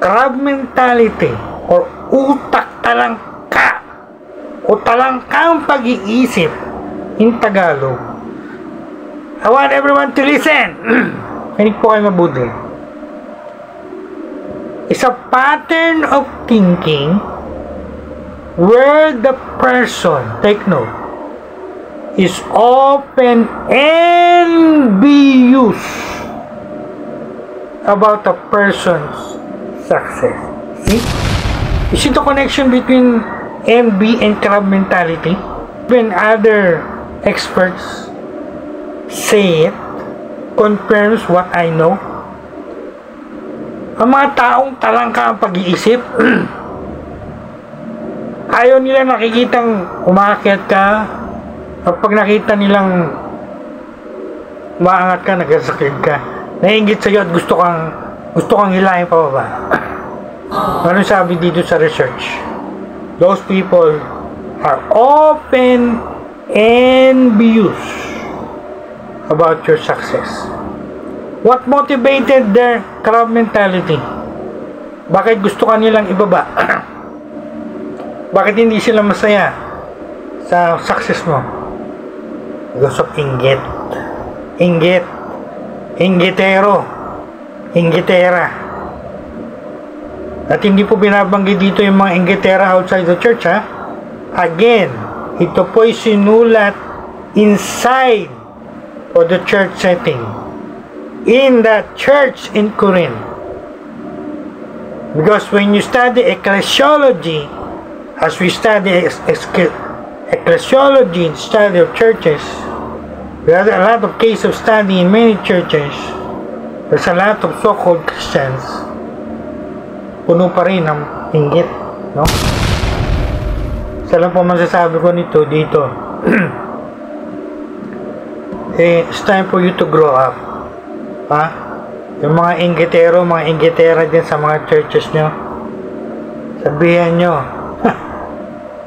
Crab mentality or utak talangka o talangkang pag-iisip in Tagalog. I want everyone to listen. Kinig po kayo mabuti. It's a pattern of thinking where the person, take note, is often envious about a person's success. See? You see the connection between envy and crab mentality? When other experts say it, confirms what I know. Ang mga taong talangka ang pag-iisip, ayaw nila nakikitang umakyat ka. Pag nakita nilang umaangat ka, nagsasakit ka, naiinggit sa'yo at gusto kang hilahin pa ba? Ano sabi dito sa research? Those people are often envious about your success. What motivated their crab mentality? Bakit gusto ka nilang ibaba? Bakit hindi sila masaya sa success mo? Because of inggit. Inggit. Inggitero. Inggitera. At hindi po binabanggit dito yung mga inggitera outside the church, ha? Again, ito po'y sinulat inside of the church setting. In that church in Corinth. Because when you study ecclesiology, as we study ecclesiology, study of churches, We have a lot of case of study in many churches. There's a lot of so-called Christians. Puno pa rin ng inggit, no? Isa lang po masasabi ko nito dito. It's time for you to grow up. Ha? Yung mga inggitero, mga inggitera din sa mga churches nyo, sabihan nyo,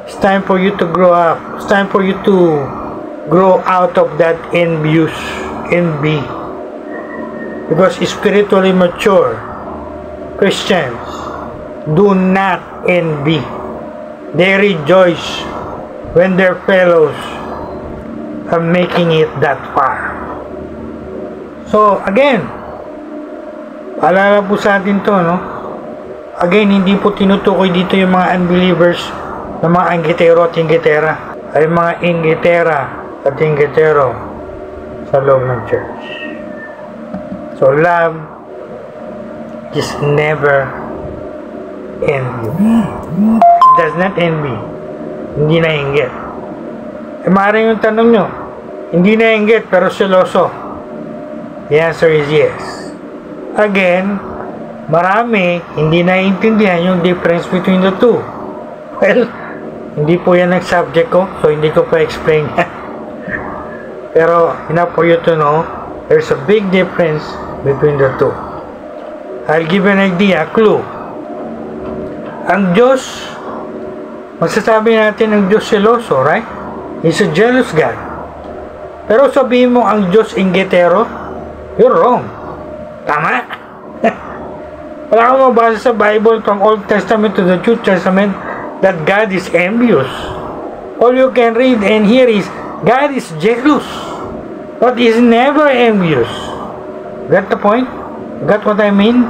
it's time for you to grow up. It's time for you to grow out of that envy. Because spiritually mature Christians do not envy. They rejoice when their fellows are making it that far. So, again, paalala po sa atin to, no? Again, hindi po tinutukoy dito yung mga unbelievers na mga inggitero at inggitera. Ay mga inggitera at inggitero sa loob ng church. So, love is never envy. It does not envy. Hindi na inggit. E maaaring yung tanong nyo, hindi na inggit pero seloso. The answer is yes. Again, marami hindi naiintindihan yung difference between the two. Well, hindi po yan ang subject ko, so hindi ko pa explain yan. Pero, enough for you to know, there's a big difference between the two. I'll give you an idea, a clue. Ang Diyos, masasabi natin ang Diyos seloso, right? He's a jealous God. Pero sabihin mo ang Diyos inggitero, you're wrong. Tama? Wala kang mabasa sa Bible from Old Testament to the New Testament that God is envious. All you can read and hear is God is jealous, but is never envious. Got the point? Got what I mean?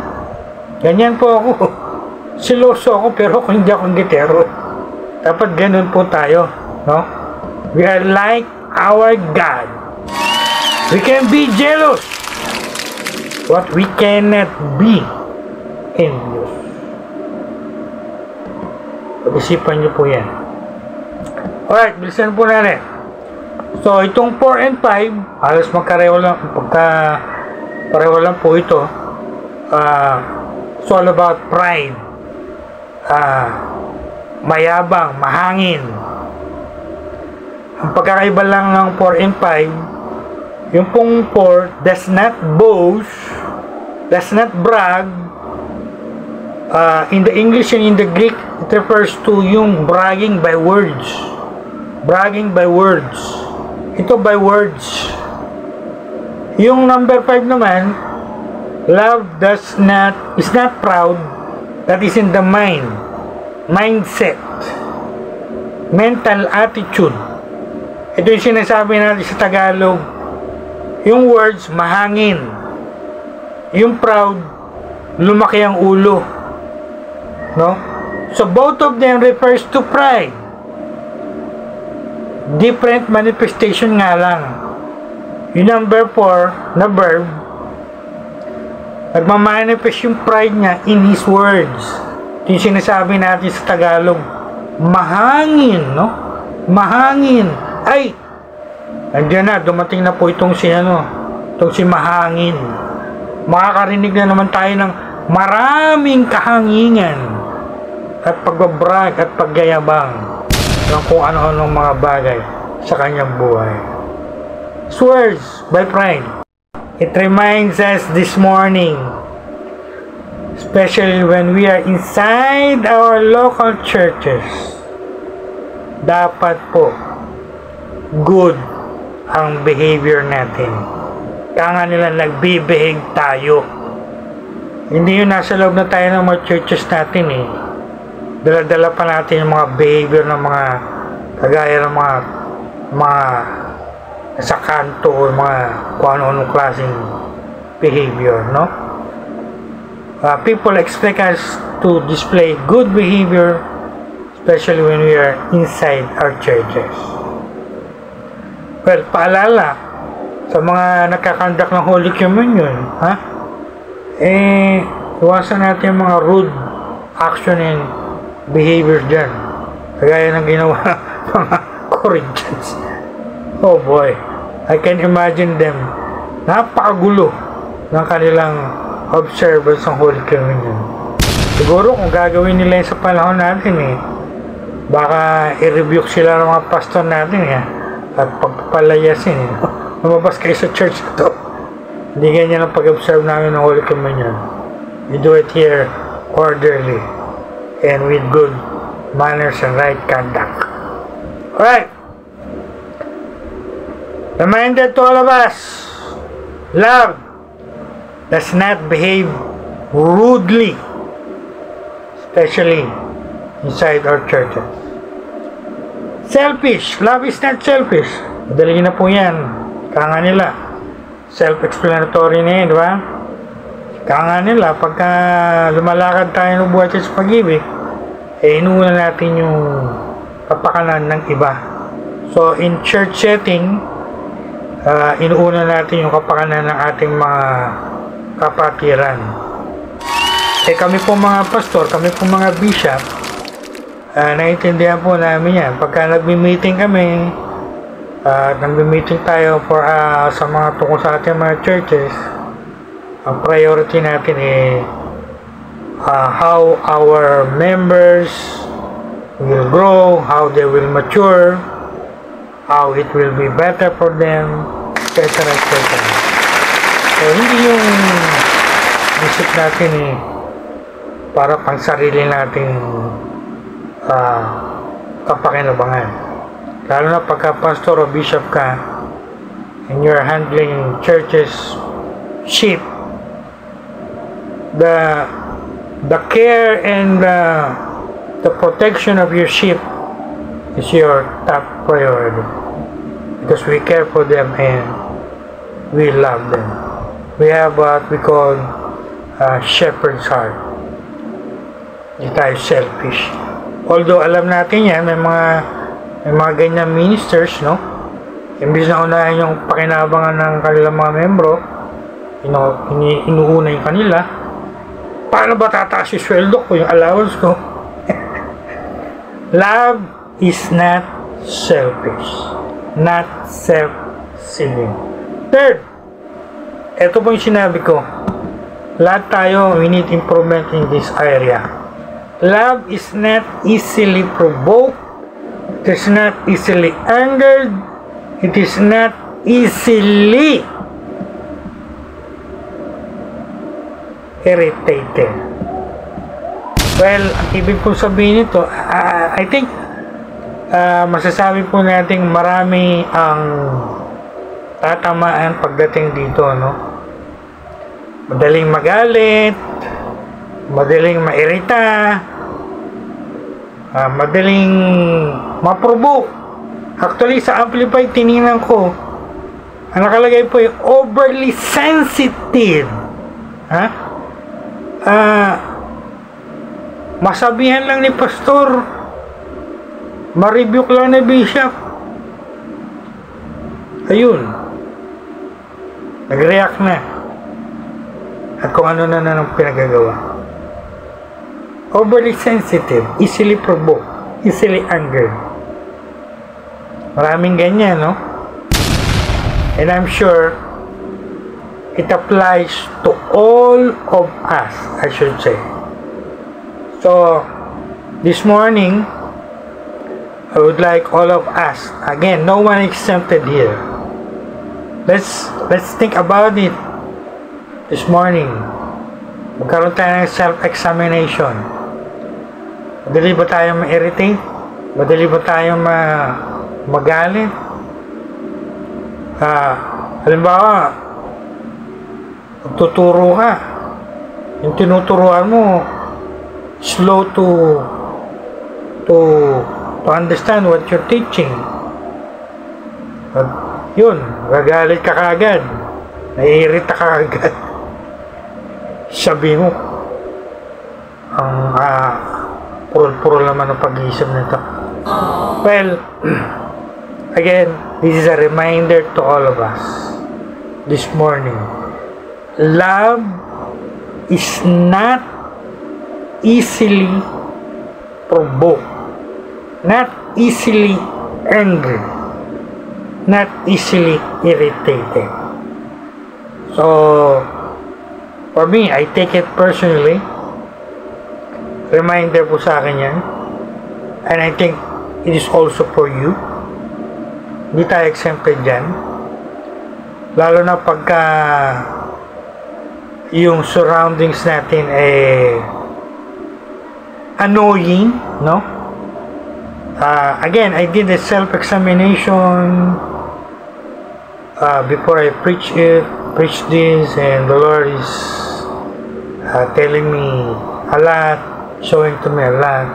Ganyan po ako. Siloso ako pero kung hindi ako inggitero. Dapat ganun po tayo, no? We are like our God. We can be jealous, but we cannot be envious. Pag-isipan nyo po yan. Alright, bilisan po natin. So, itong 4 and 5, halos magkareho lang, pareho lang po ito. It's all about pride. Mayabang, mahangin. Ang pagkakaiba lang ng 4 and 5, yung pong 4 does not boast, does not brag. In the English and in the Greek, it refers to yung bragging by words. Bragging by words. Ito by words. Yung number 5 naman, love is not proud, that is in the mind, mindset, mental attitude. Ito yung sinasabi natin sa Tagalog. Yung words, mahangin. Yung proud, lumaki ang ulo. No? So both of them refers to pride. Different manifestation nga lang. Yung number 4 na verb, nagmamanifest yung pride niya in his words. Yung sinasabi natin sa Tagalog, mahangin, no? Mahangin. Ay, andyan na, dumating na po itong si mahangin. Makakarinig na naman tayo ng maraming kahangingan at pagbabrag at paggayabang ng kung ano-anong mga bagay sa kanyang buhay. Words by pride. It reminds us this morning, especially when we are inside our local churches, dapat po good ang behavior natin. Kaya nga nila nagbibehave tayo. Hindi yun nasa loob na tayo ng mga churches natin eh. Dala-dala pa natin yung mga behavior ng mga kagaya ng mga sa kanto o mga kung ano-anong klaseng behavior, no? People expect us to display good behavior, especially when we are inside our churches. Well, paalala sa mga nagkakandak ng Holy Communion, iwasan natin yung mga rude action and behavior dyan. Kagaya ng ginawa mga Corinthians. Oh boy. I can imagine them. Napakagulo ng kanilang observance ng Holy Communion. Siguro kung gagawin nila yun sa panahon natin baka i-rebuke sila ng mga pastor natin at pagpapalayasin lumabas kayo sa church na to. Hindi ganyan ang pag-observe namin ng Holy Communion. We do it here orderly and with good manners and right conduct. Alright. Reminder to all of us, love does not behave rudely, especially inside our churches. Selfish. Love is not selfish. Madali na po yan. Kaya nila. Self-explanatory na yun, di ba? Kaya nila, pagka lumalakad tayo ng buhay sa pag-ibig, inuuna natin yung kapakanan ng iba. So, in church setting, inuuna natin yung kapakanan ng ating mga kapatiran. Kami po mga pastor, kami po mga bishop, naiintindihan po namin yan. Pagka nagmi-meeting kami, nagmi-meeting tayo for, sa mga tungkol sa ating mga churches, ang priority natin how our members will grow, how they will mature, how it will be better for them, etc. etc. So, hindi yung isip natin para pang sarili nating kapakinabangan. Lalo na pagka pastor o bishop ka and you're handling churches sheep, the care and the protection of your sheep is your top priority, because we care for them and we love them. We have what we call shepherd's heart. Hindi tayo selfish. Although alam natin yan, may mga ganyan ministers, no? Imbis na unahin yung pakinabangan ng kanilang mga membro, inuuna yung kanila. Paano ba tataas yung sweldo ko, yung allowance ko? Love is not selfish, not self-seeking. Third, ito po yung sinabi ko, lahat tayo, we need improvement in this area. Love is not easily provoked, it is not easily angered, it is not easily irritated. Well, ang ibig po sabihin nito, I think masasabi po natin marami ang tatamaan pagdating dito, no? Madaling magalit, madaling mairita, madaling maprovoke. Actually, sa Amplified, tinignan ko, ang nakalagay po yung overly sensitive. Masabihan lang ni pastor, ma-rebuke lang ni bishop, ayun, nag-react na at kung ano na ng pinagagawa. Overly sensitive, easily provoked, easily angered. Maraming ganyan, no? And I'm sure it applies to all of us, I should say. So, this morning, I would like all of us, again, no one exempted here. Let's think about it this morning. Magkaroon tayo ng self-examination. Madali ba tayo ma-irritate? Madali ba tayo magalit? Halimbawa, magtuturo ka, yung tinuturuan mo slow to understand what you're teaching. At yun, gagalit ka kaagad, naiirita ka kaagad. Sabi mo, ang purol-purol naman ang pag-iisip nito. Well, again, this is a reminder to all of us this morning. Love is not easily provoked, not easily angry, not easily irritated. So, for me, I take it personally. Reminder po sa akin yan. And I think it is also for you. Hindi tayo exempted dyan. Lalo na pagka yung surroundings natin annoying, no? Again, I did a self-examination before I preach this, and the Lord is telling me a lot, showing to me a lot.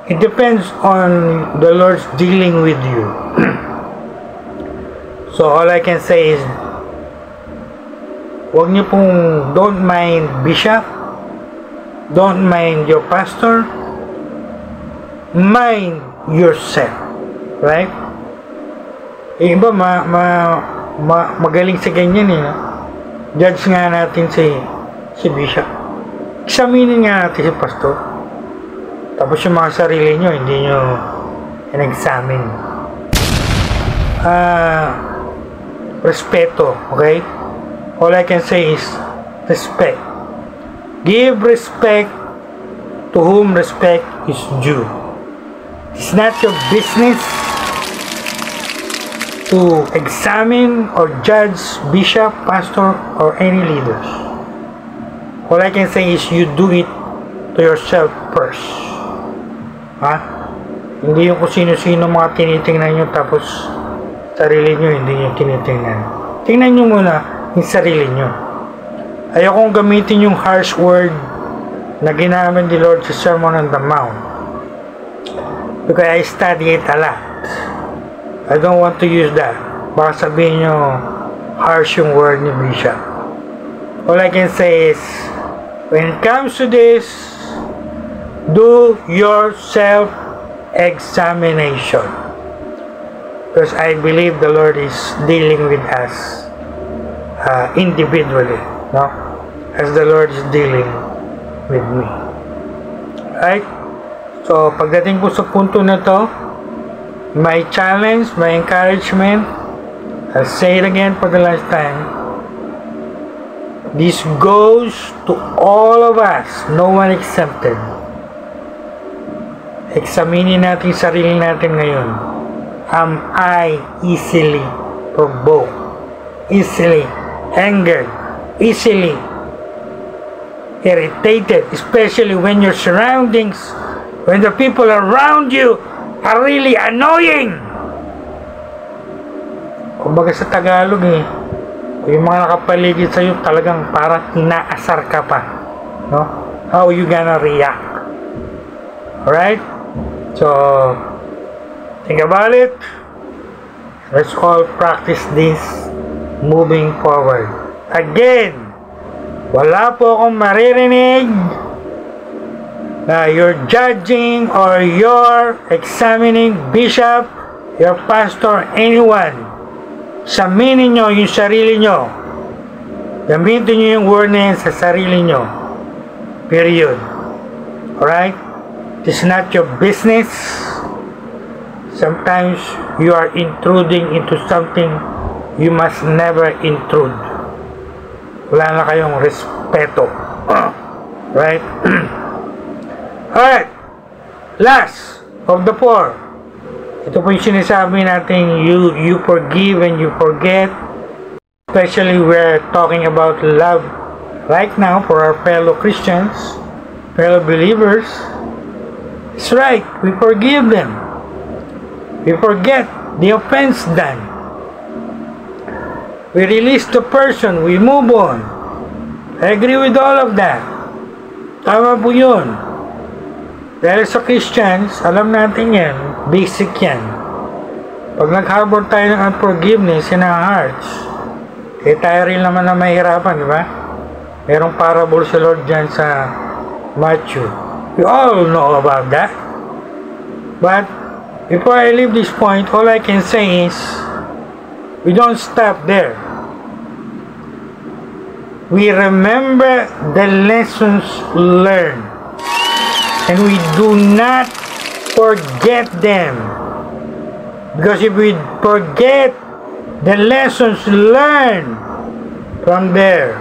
It depends on the Lord's dealing with you. So all I can say is, huwag niyo pong, don't mind bishop, don't mind your pastor, mind yourself, right? Iba magaling sa ganyan eh. Judge nga natin si bishop. Examinin nga natin si pastor. Tapos yung mga sarili nyo, hindi nyo in-examine. Respeto, okay? All I can say is respect. Give respect to whom respect is due. It's not your business to examine or judge bishop, pastor, or any leaders. All I can say is you do it to yourself first. Hindi yung kung sino-sino mga tinitingnan nyo tapos sarili nyo hindi nyo tinitingnan. Tingnan nyo muna yung sarili nyo. Ayokong gamitin yung harsh word na ginamit ni Lord sa Sermon on the Mount, because I study it a lot. I don't want to use that. Baka sabihin nyo harsh yung word ni Bishop. All I can say is, when it comes to this, do your self-examination. Because I believe the Lord is dealing with us individually, no? As the Lord is dealing with me. Right? So, pagdating po sa punto na to, my challenge, my encouragement, I'll say it again for the last time, this goes to all of us, no one exempted. Examinin natin sarili natin ngayon. Am I easily provoked, easily angered, easily irritated, especially when your surroundings, when the people around you are really annoying? Kumbaga sa Tagalog yung mga nakapaligid sa'yo talagang parang inaasar ka pa, no? How you gonna react? Alright? So, think about it. Let's all practice this moving forward. Again, wala po akong maririnig na you're judging or you're examining bishop, your pastor, anyone. Saminin nyo yung sarili nyo. Gamitin nyo yung word na yan sa sarili nyo. Period. Alright? It's not your business. Sometimes you are intruding into something you must never intrude. Wala na kayong respeto. Right? Alright. Last of the four. Ito po yung sinasabi natin, you forgive and you forget. Especially we're talking about love right now for our fellow Christians, fellow believers. It's right, we forgive them. We forget the offense done. We release the person, we move on. I agree with all of that. Tama po yun. Dahil sa Christians, alam natin yan, basic yan. Pag nag-harbor tayo ng unforgiveness in our hearts, tayo rin naman na mahirapan, di ba? Merong parable sa Lord dyan sa Matthew. We all know about that. But, before I leave this point, all I can say is, we don't stop there. We remember the lessons learned. And we do not forget them. Because if we forget the lessons learned from there,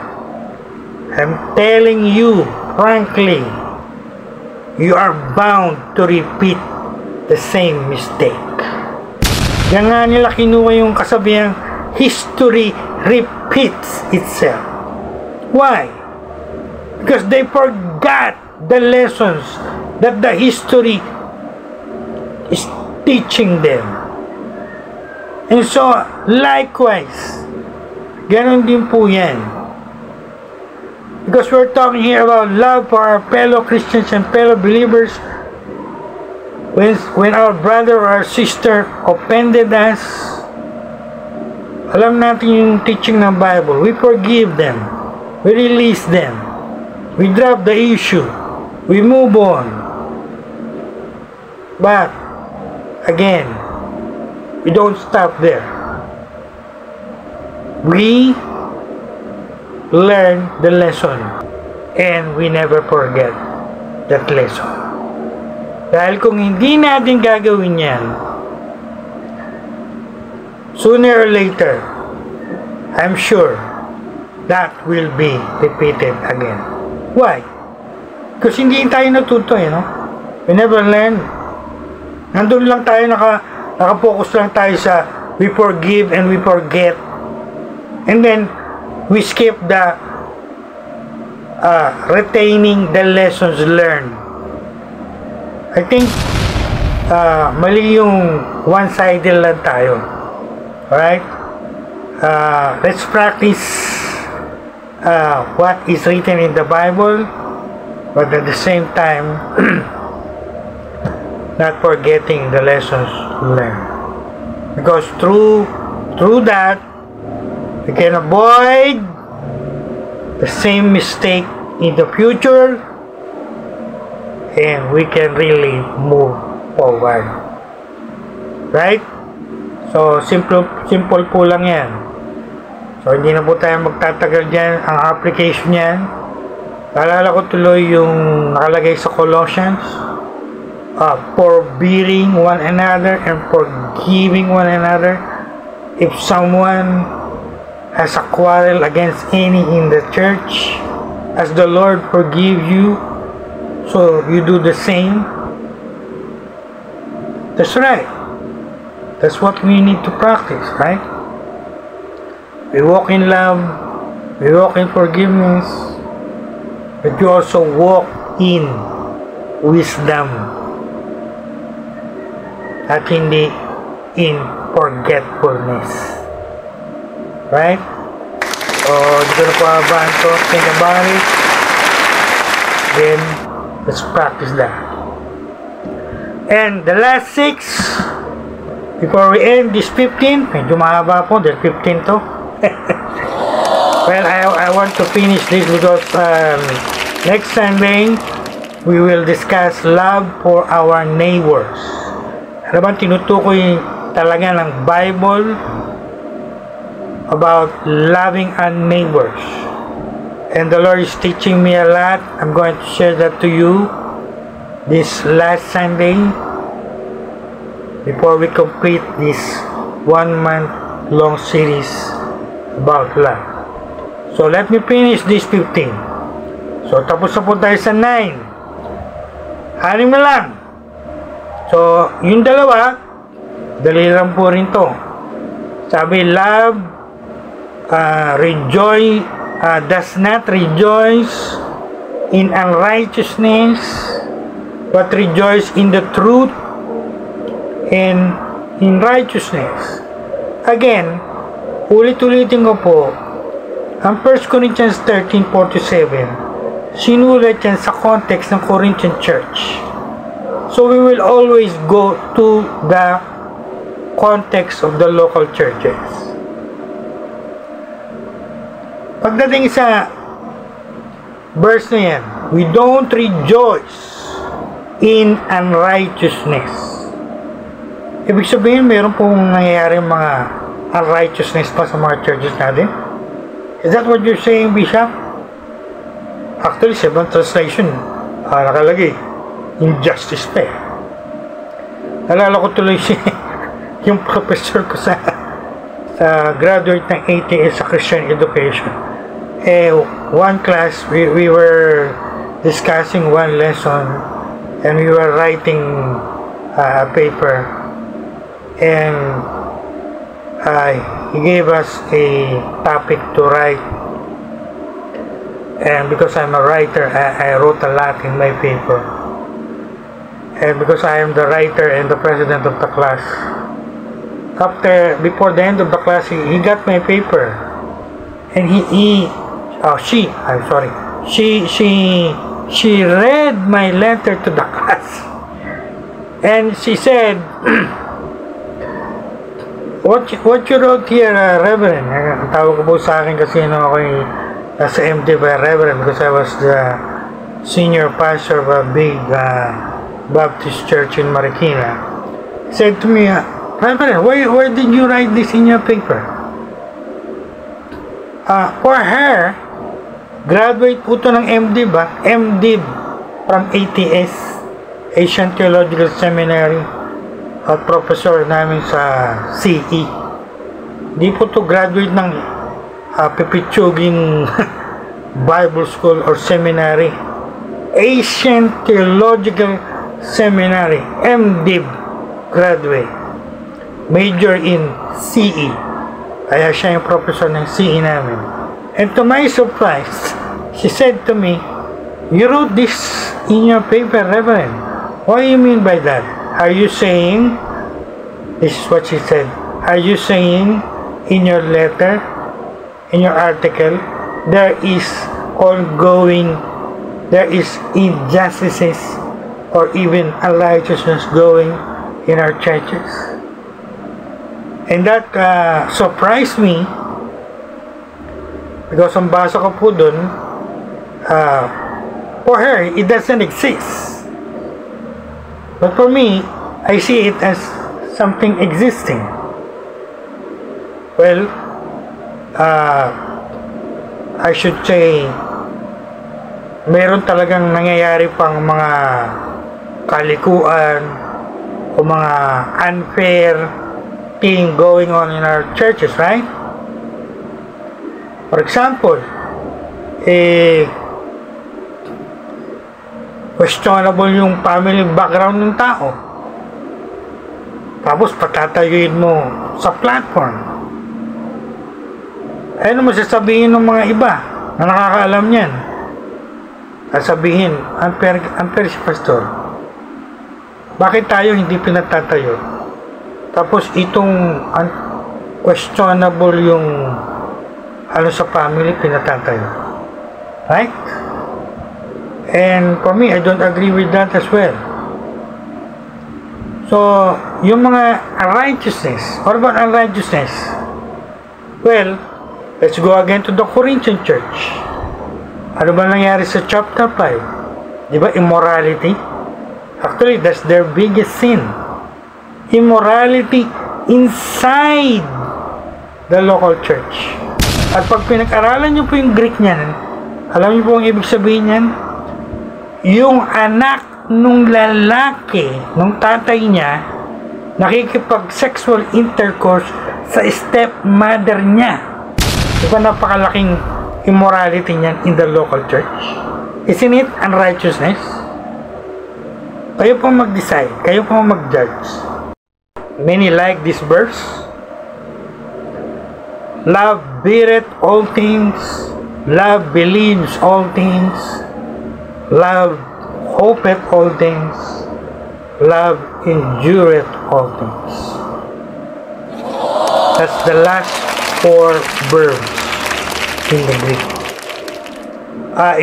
I'm telling you, frankly, you are bound to repeat the same mistake. Kaya nga nila kinuha yung kasabihang history repeats itself. Why? Because they forgot the lessons that the history is teaching them. And so, likewise, ganon din po yan. Because we're talking here about love for our fellow Christians and fellow believers. When our brother or our sister offended us, alam natin yung teaching ng Bible. We forgive them. We release them. We drop the issue. We move on. But, again, we don't stop there. We learn the lesson and we never forget that lesson. Dahil kung hindi natin gagawin yan, sooner or later, I'm sure that will be repeated again. Why? Because hindi tayo natuto, no? We never learn. Nandun lang tayo, nakapokus lang tayo sa we forgive and we forget. And then, we skip the retaining the lessons learned. I think mali yung one-sided lang tayo. Alright? Let's practice what is written in the Bible, but at the same time not forgetting the lessons learned. Because through that we can avoid the same mistake in the future, and we can really move forward. Right? So, simple po lang yan. So, hindi na po tayo magtatagal dyan. Ang application yan, naalala ko tuloy yung nakalagay sa Colossians, forbearing one another and forgiving one another. If someone has a quarrel against any in the church, as the Lord forgive you, so you do the same. That's right. That's what we need to practice, right? We walk in love, we walk in forgiveness, but you also walk in wisdom at hindi in forgetfulness. Right? So, dito na po abaan to. Think about it. Then, let's practice that. And the last 6, before we end this 15, medyo mahaba po, dahil 15 to. Well, I want to finish this because next Sunday, we will discuss love for our neighbors. Ano ba tinutukoy talaga ng Bible about loving our neighbors? And the Lord is teaching me a lot. I'm going to share that to you this last Sunday before we complete this 1-month long series about love. So let me finish this 15. So tapos na po tayo sa 9. 6 na lang. So yung dalawa, dali lang po rin to. Sabi, love does not rejoice in unrighteousness, but rejoice in the truth and in righteousness. Again, ulit-ulitin ko po, ang 1 Corinthians 13:47, sinulat yan sa context ng Corinthian church. So we will always go to the context of the local churches. Pagdating sa verse na yan, we don't rejoice in unrighteousness. Ibig sabihin, mayroon pong nangyayari mga unrighteousness pa sa mga churches natin. Is that what you're saying, Bishop? Actually, sa ibang translation, nakalagay, injustice pa eh. Nalala ko tuloy yung professor ko sa graduate ng ATS sa Christian Education. One class, we were discussing one lesson and we were writing a paper, and he gave us a topic to write, and because I'm a writer, I wrote a lot in my paper, and because I am the writer and the president of the class, before the end of the class, he got my paper, and she read my letter to the class, and she said, what you wrote here, Reverend? Ang tawag ko po sa akin kasi ako sa MD by Reverend, because I was the senior pastor of a big Baptist church in Marikina. Said to me, Reverend, where did you write this in your paper? For her, graduate po ito ng MD ba? MD from ATS, Asian Theological Seminary, at professor namin sa CE. Di po ito graduate ng pipitsuging Bible School or Seminary. Asian Theological Seminary, MD graduate. Major in CE. Kaya siya yung professor ng CE namin. And to my surprise, she said to me, you wrote this in your paper, Reverend. What do you mean by that? Are you saying, this is what she said, are you saying in your letter, in your article, there is injustices or even unrighteousness going in our churches? And that surprised me, because ang basa ko po dun, for her, it doesn't exist. But for me, I see it as something existing. Well, I should say, meron talagang nangyayari pang mga kalikuan o mga unfair thing going on in our churches, right? For example, questionable yung family background ng tao, tapos patatayuin mo sa platform. Ano mo sasabihin ng mga iba na nakakaalam niyan? Sasabihin, unfair si pastor. Bakit tayo hindi pinatatayo? Tapos itong questionable yung sa family pinatatayo. Right? And for me, I don't agree with that as well. So, yung mga unrighteousness, what about unrighteousness? Well, let's go again to the Corinthian church. Ano ba nangyari sa chapter 5? Di ba, immorality? Actually, that's their biggest sin. Immorality inside the local church. At pag pinag-aralan nyo po yung Greek niyan, alam nyo po ang ibig sabihin niyan? Yung anak nung lalaki, nung tatay niya, nakikipag-sexual intercourse sa stepmother niya. Diba napakalaking immorality niyan in the local church? Isn't it unrighteousness? Kayo po mag-decide, kayo po mag-judge. Many like this verse. Love beareth all things, love believes all things, love hopeth all things, love endureth all things. That's the last 4 verbs in the Greek.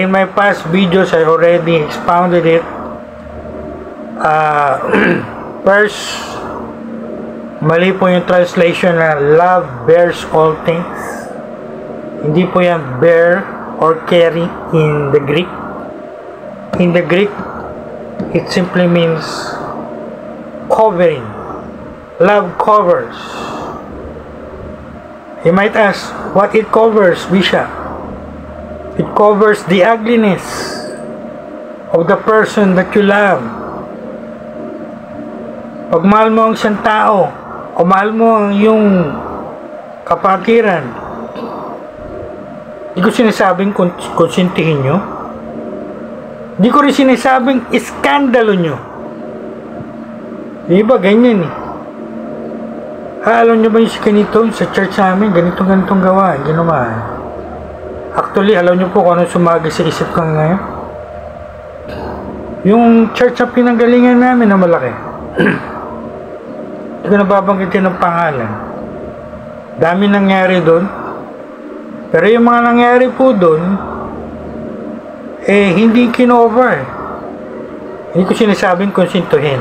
In my past videos, I already expounded it. First, mali po yung translation na love bears all things. Hindi po yan bear or carry in the Greek. In the Greek, it simply means covering. Love covers. You might ask, what it covers, Bishop? It covers the ugliness of the person that you love. Pag mahal mo ang isang tao, O mahal mo ang iyong kapatiran. Hindi ko sinasabing konsintihin nyo. Hindi ko rin sinasabing iskandalo nyo. Di ba ganyan eh? Alam nyo ba yung ganito sa church namin? Ganitong gawa, ginawa. Actually, alam nyo po kung anong sumagi sa isip ko ngayon? Yung church na pinanggalingan namin na malaki. Hindi ko nababanggitin ng pangalan. Dami nangyari doon. Pero yung mga nangyari po doon, hindi kinover. Hindi ko sinasabing konsintuhin.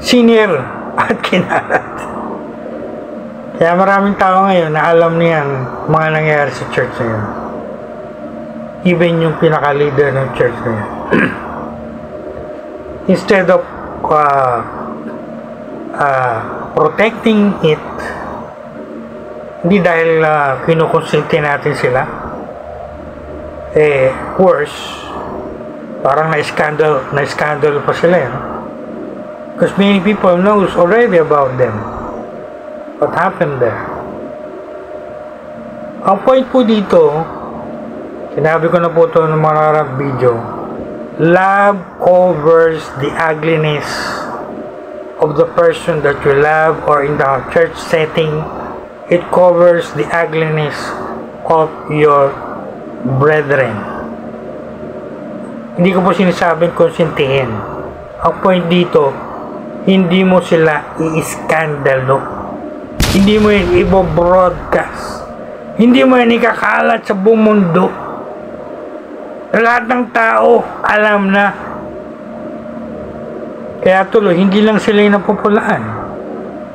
Senior at kinalat. Kaya maraming tao ngayon na alam niyang mga nangyari sa church na yun. Even yung pinaka-leader ng church na yun. Instead of protecting it, hindi dahil kinukonsinti natin sila, worse, parang na-scandal pa sila yun. Because many people knows already about them. What happened there? Ang point po dito, sinabi ko na po ito ng mga video, love covers the ugliness of the person that you love, or in the church setting, it covers the ugliness of your brethren. Hindi ko po sinasabing konsintihin. Ang point dito, hindi mo sila i-iskandalo. Hindi mo yun i-broadcast. Hindi mo yun ikakalat sa buong mundo. Lahat ng tao alam na. Kaya tuloy, hindi lang sila yung napupulaan.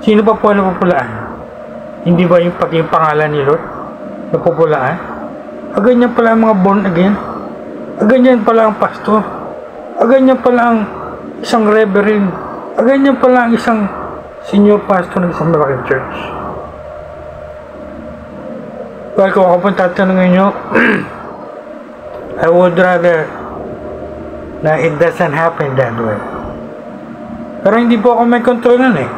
Sino pa po napupulaan? Hindi ba yung pati yung pangalan ni Lord napupulaan? Ganyan pala ang mga born again. Ganyan pala ang pastor. Ganyan pala ang isang reverend. Ganyan pala ang isang senior pastor ng isang malaking church. Well, kung ako pong tatanungin nyo, I would rather na it doesn't happen that way. Pero hindi po ako may control nun eh.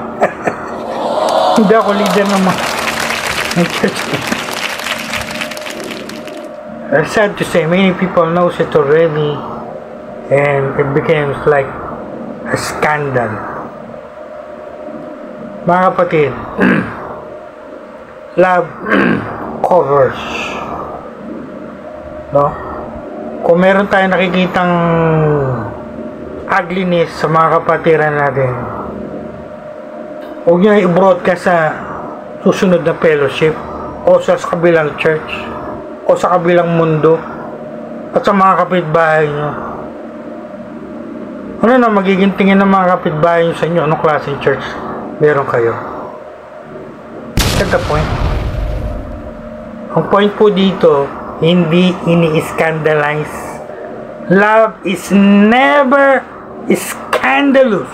Hindi ako leader ng church. It's sad to say, many people knows it already, and it becomes like a scandal. Mga kapatid, love covers. No? Kung meron tayong nakikitang ugliness sa mga kapatiran natin, huwag nyo i-broadcast sa susunod na fellowship o sa kabilang church o sa kabilang mundo at sa mga kapitbahay nyo. Ano na magiging tingin ng mga kapitbahay nyo sa inyo? Anong klaseng church meron kayo? That's the point. Ang point po dito, hindi ini-scandalize. Love is never scandalous.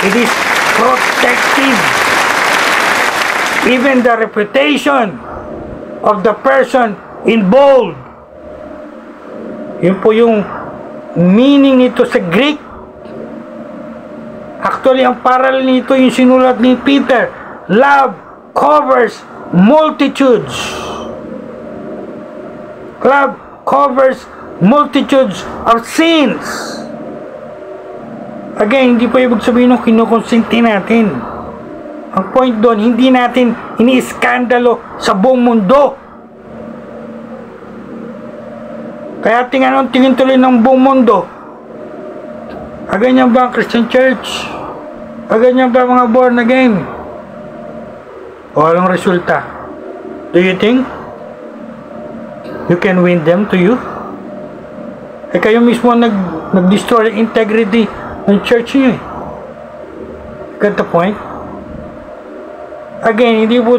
It is protective. Even the reputation of the person involved. Yun po yung meaning nito sa Greek. Actually, ang parallel nito yung sinulat ni Peter. Love covers multitudes. Love covers multitudes of sins. Again, hindi po ibig sabihin nung kinukonsinti natin. Ang point doon, hindi natin ini-iskandalo sa buong mundo. Kaya tingin tuloy ng buong mundo. Ganyan ba ang Christian Church? Ganyan ba mga born again? Walang resulta. Do you think you can win them to you? Kayo mismo nag-destroy the integrity ng church niyo eh. Got the point? Again, hindi po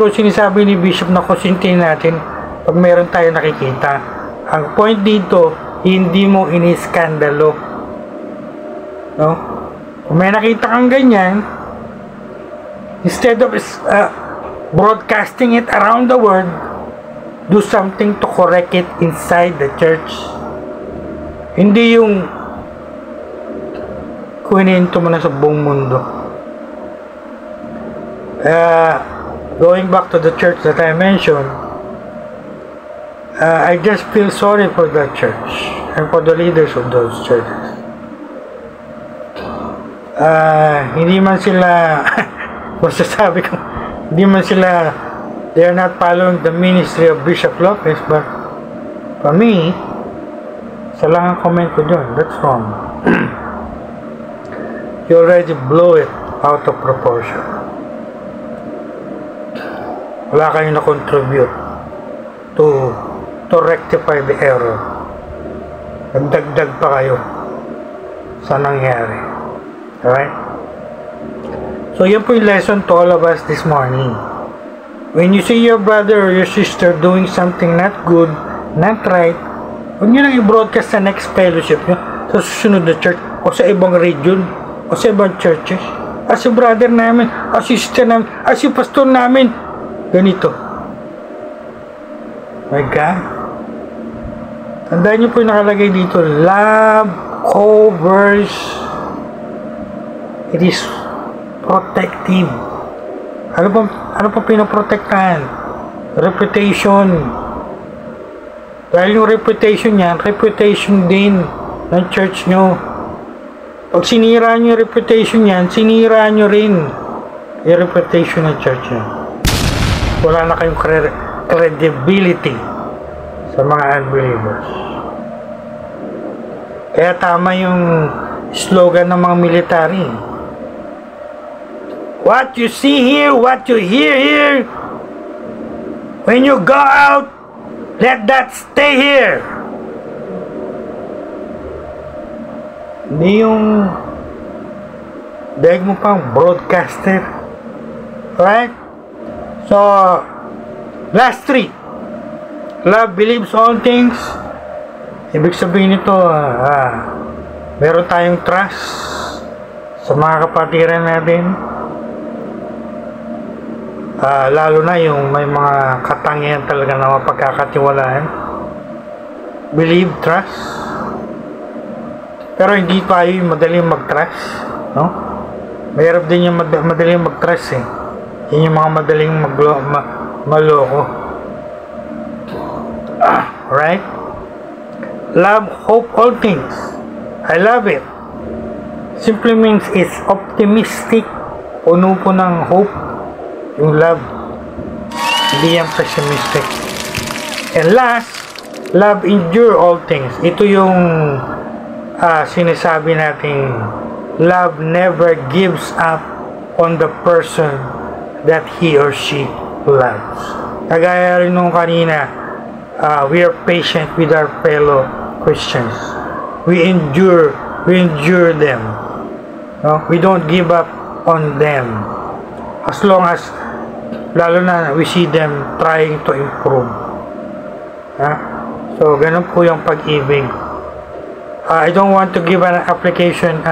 sinasabi ni Bishop na konsintihin natin pag meron tayo nakikita. Ang point dito, hindi mo iniskandalo. No? Kung may nakita kang ganyan, instead of broadcasting it around the world, do something to correct it inside the church. Hindi yung kuninto mo na sa buong mundo. Going back to the church that I mentioned, I just feel sorry for that church and for the leaders of those churches. Hindi man sila masasabi ko, hindi man sila, they are not following the ministry of Bishop Lopez, but for me, isa lang ang comment ko dyan, that's wrong. You already blow it out of proportion. Wala kayong na-contribute to rectify the error. Nagdagdag pa kayo sa nangyari. Alright? So, yan po yung lesson to all of us this morning. When you see your brother or your sister doing something not good, not right, huwag nyo lang i-broadcast sa next fellowship nyo, sa susunod na church, o sa ibang region, o sa ibang churches. Si brother namin, si sister namin, si pastor namin, ganito. My God. Tandaan nyo po yung nakalagay dito, love covers. It is protective. Ano pa pinoprotektahan? Reputation. Dahil yung reputation niyan, reputation din ng church nyo. Pag sinira nyo yung reputation niyan, sinira nyo rin yung reputation ng church nyo. Wala na kayong credibility sa mga unbelievers. Kaya tama yung slogan ng mga military. What you see here, what you hear here, when you go out, let that stay here. Hindi yung dahil mo pang broadcaster. Right? So, last three. Love believes all things. Ibig sabihin nito, meron tayong trust sa mga kapatiran natin. Lalo na yung may mga katangian talaga na mapagkakatiwalaan. Believe, trust. Pero hindi tayo yung madaling mag-trust, no? Mayroon din yung madaling mag-trust eh. Yun yung mga madaling maloko. Right? Love, hope all things. I love it. Simply means it's optimistic. Puno po ng hope. Yung love. Hindi yan pessimistic. And last, love endure all things. Ito yung sinasabi natin, love never gives up on the person that he or she loves. Kagaya rin nung kanina, we are patient with our fellow Christians. We endure them. No? We don't give up on them. As long as, lalo na, we see them trying to improve. So, ganun po yung pag-ibig. I don't want to give an application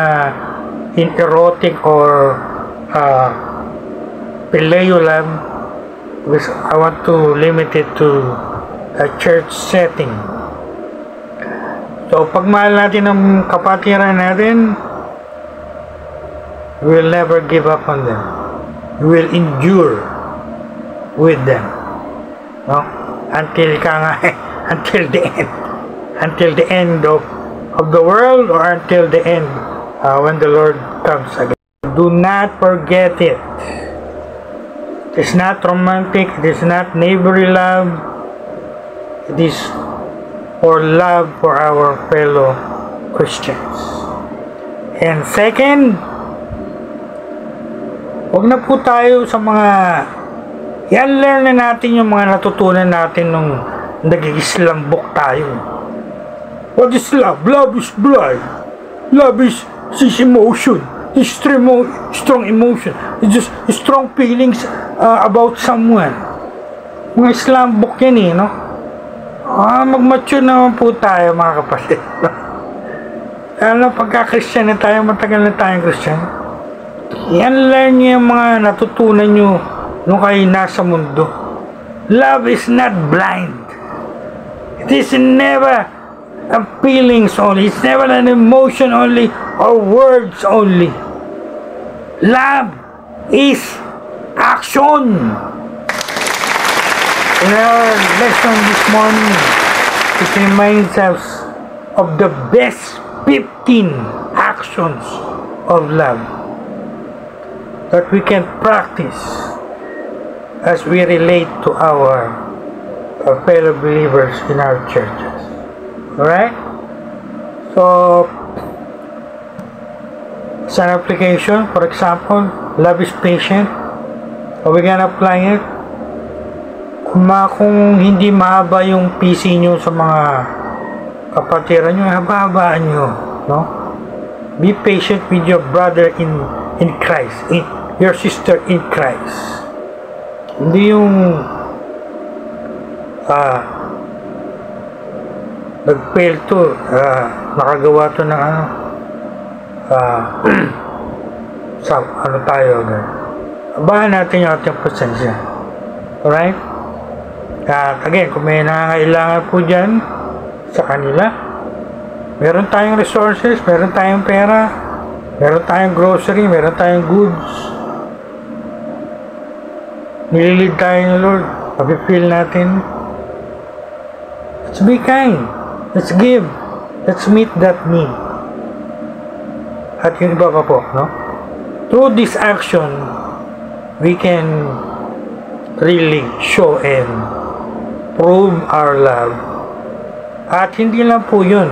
in erotic or phileo love, because I want to limit it to a church setting. So, pag mahal natin ang kapatiran natin, we will never give up on them. We will endure with them, no? Until the end of the world, or until the end when the Lord comes again. Do not forget it. It is not romantic. It is not neighborly love. It is for love for our fellow Christians. And second, huwag na po tayo sa mga i-unlearn na natin yung mga natutunan natin nung nag-Islam book tayo. What is love? Love is blind. Love is emotion. It's strong emotion. It's just strong feelings about someone. Mga Islam book yan eh, no? Mag-mature naman po tayo, mga kapatid. Lalo pagka-Christian na tayo, matagal na tayong Christian. I-unlearn nyo yung mga natutunan nyo nung kayo nasa mundo. Love is not blind. It is never feelings only. It's never an emotion only or words only. Love is action. action. In our lesson this morning, it reminds us of the best 15 actions of love that we can practice as we relate to our fellow believers in our churches. Alright? So, as an application, for example, love is patient. Are we gonna apply it? Kung hindi mahaba yung PC nyo sa mga kapatiran nyo, haba-habaan nyo, no? Be patient with your brother in Christ, your sister in Christ. Hindi yung nag-fail to, nakagawa to ng sa ano tayo agad. Abahan natin yung ating presensya. Alright? Again, kung may nangangailangan po dyan sa kanila, meron tayong resources, meron tayong pera, meron tayong grocery, meron tayong goods. Nililid tayo ng Lord. Mapipil natin. Let's be kind. Let's give. Let's meet that need. At yung iba pa po, no? Through this action, we can really show and prove our love. At hindi lang po yun.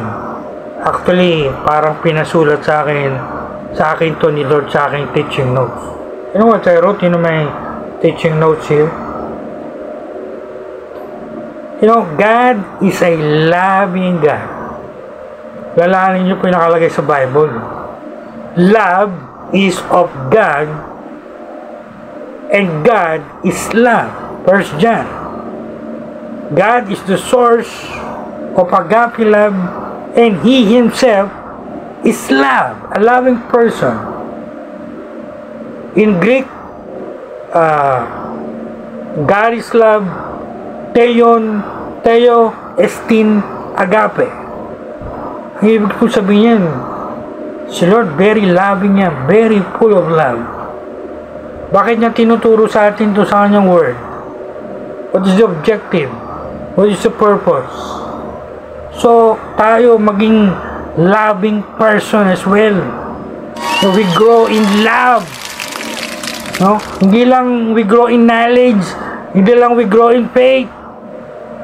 Actually, parang pinasulat sa akin to ni Lord sa aking teaching notes. You know what I wrote in my teaching notes here? You know, God is a loving God. Lalahanin niyo po yung nakalagay sa Bible. Love is of God and God is love. 1 John. God is the source of agape love and He Himself is love, a loving person. In Greek, God is love, Theo, Estin, Agape. Ang ibig po sabihin yan, si Lord very loving yan, very full of love. Bakit niya tinuturo sa atin to sa kanyang word? What is the objective? What is the purpose? So, tayo maging loving person as well. So, we grow in love. No? Hindi lang we grow in knowledge, hindi lang we grow in faith.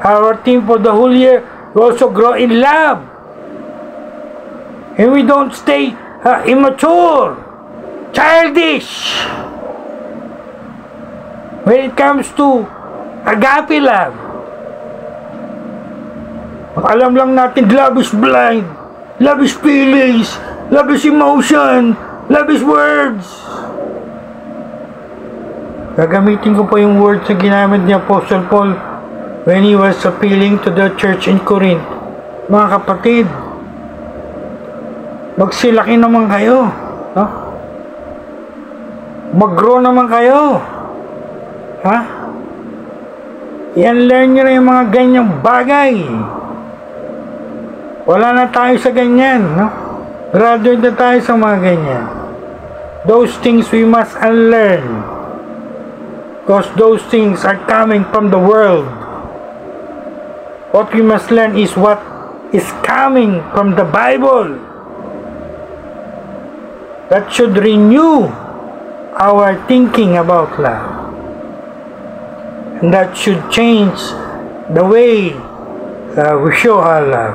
Our team for the whole year, we also grow in love. And we don't stay immature, childish. When it comes to agape love, alam lang natin, love is blind, love is feelings, love is emotion, love is words. Gagamitin ko po yung words na ginamit ni Apostle Paul when he was appealing to the church in Corinth. Mga kapatid, magsilaki naman kayo, no? Mag-grow naman kayo, ha? I-unlearn nyo na yung mga ganyang bagay. Wala na tayo sa ganyan, no? Graduate na tayo sa mga ganyan. Those things we must unlearn, because those things are coming from the world. What we must learn is what is coming from the Bible. That should renew our thinking about love. And that should change the way we show our love.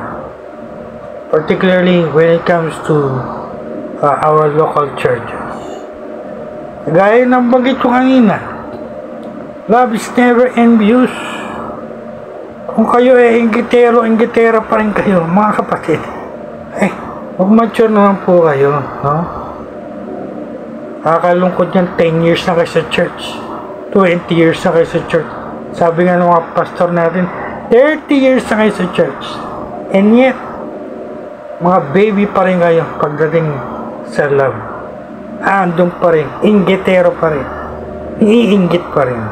Particularly when it comes to our local churches. Gaya ng bagay ko kanina, love is never envious. Kung kayo inggitero pa rin kayo, mga kapatid, mag-mature naman po kayo, no? Kakalungkot yan, 10 years na kayo sa church, 20 years na kayo sa church. Sabi nga ng mga pastor natin, 30 years na kayo sa church. And yet, mga baby pa rin kayo pagdating sa love. Andun pa rin, inggitero pa rin, iinggit pa rin.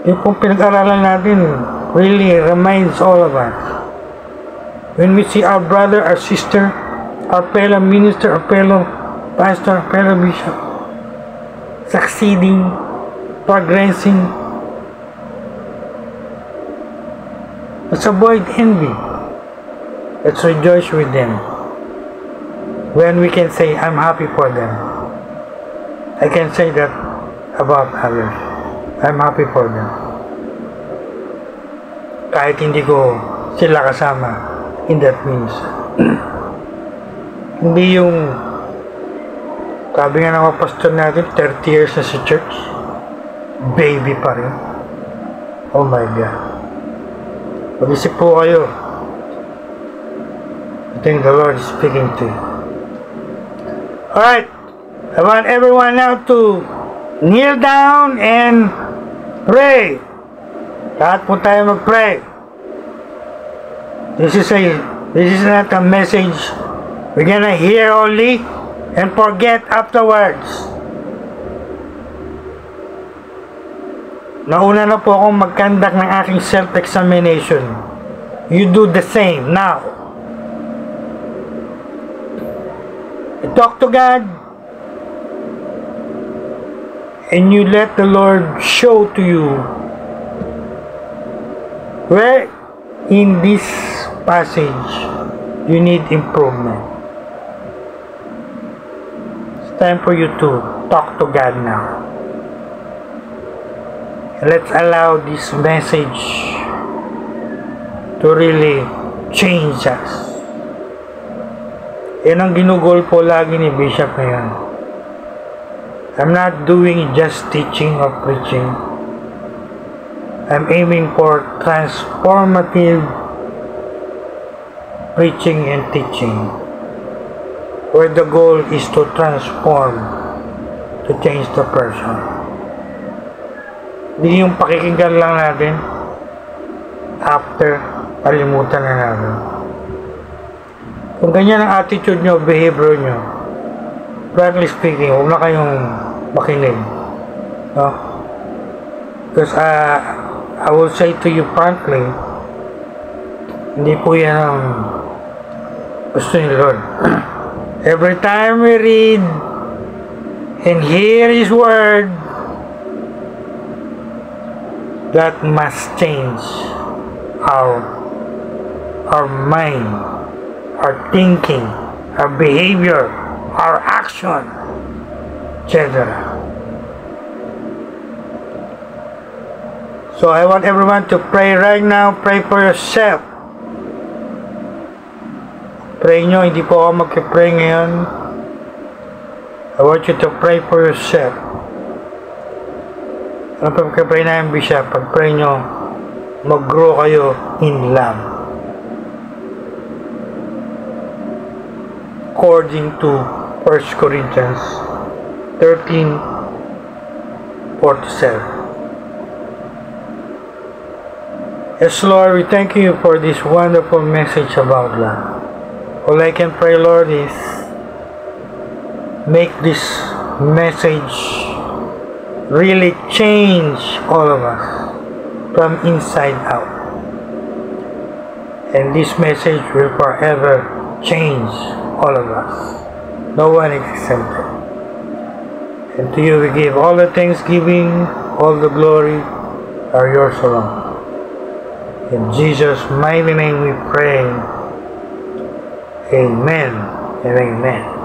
Yung pong pinag-aralan natin really reminds all of us. When we see our brother, our sister, our fellow minister, our fellow pastor, our fellow bishop succeeding, progressing. Let's avoid envy. Let's rejoice with them. When we can say, I'm happy for them. I can say that about others. I'm happy for them. Kahit hindi ko sila kasama in that means. Hindi yung sabi nga ng mga pastor natin, 30 years na sa church, baby pa rin. Oh my God. Mag-isip po kayo. I think the Lord is speaking to you. Alright. I want everyone now to kneel down and pray. Lahat po tayo mag-pray. This is not a message we're gonna hear only and forget afterwards. Nauna na po akong mag-conduct ng aking self-examination. You do the same now. Talk to God and you let the Lord show to you where in this passage you need improvement. It's time for you to talk to God now. Let's allow this message to really change us. Yan ang ginugol po lagi ni Bishop ngayon. I'm not doing just teaching or preaching. I'm aiming for transformative preaching and teaching, where the goal is to transform, to change the person. Hindi yung pakikinggan lang natin, after, palimutan na natin. Kung ganyan ang attitude nyo, behavior nyo, frankly speaking, huwag na kayong makinig. No? Because I will say to you frankly, hindi po yan ang gusto ni Lord. Every time we read and hear His Word, that must change our mind, our thinking, our behavior, our action, etc. So I want everyone to pray right now. Pray for yourself. Pray nyo, hindi po ako mag-pray ngayon. I want you to pray for yourself. Ano pa mag-pray na yung Bishop? Pag-pray nyo, mag-grow kayo in love. According to 1 Corinthians 13:47. Yes, Lord, we thank you for this wonderful message about love. All I can pray, Lord, is make this message really change all of us from inside out. And this message will forever change all of us. No one is exempted. And to you we give all the thanksgiving, all the glory are yours alone. In Jesus' mighty name we pray. Amen and amen.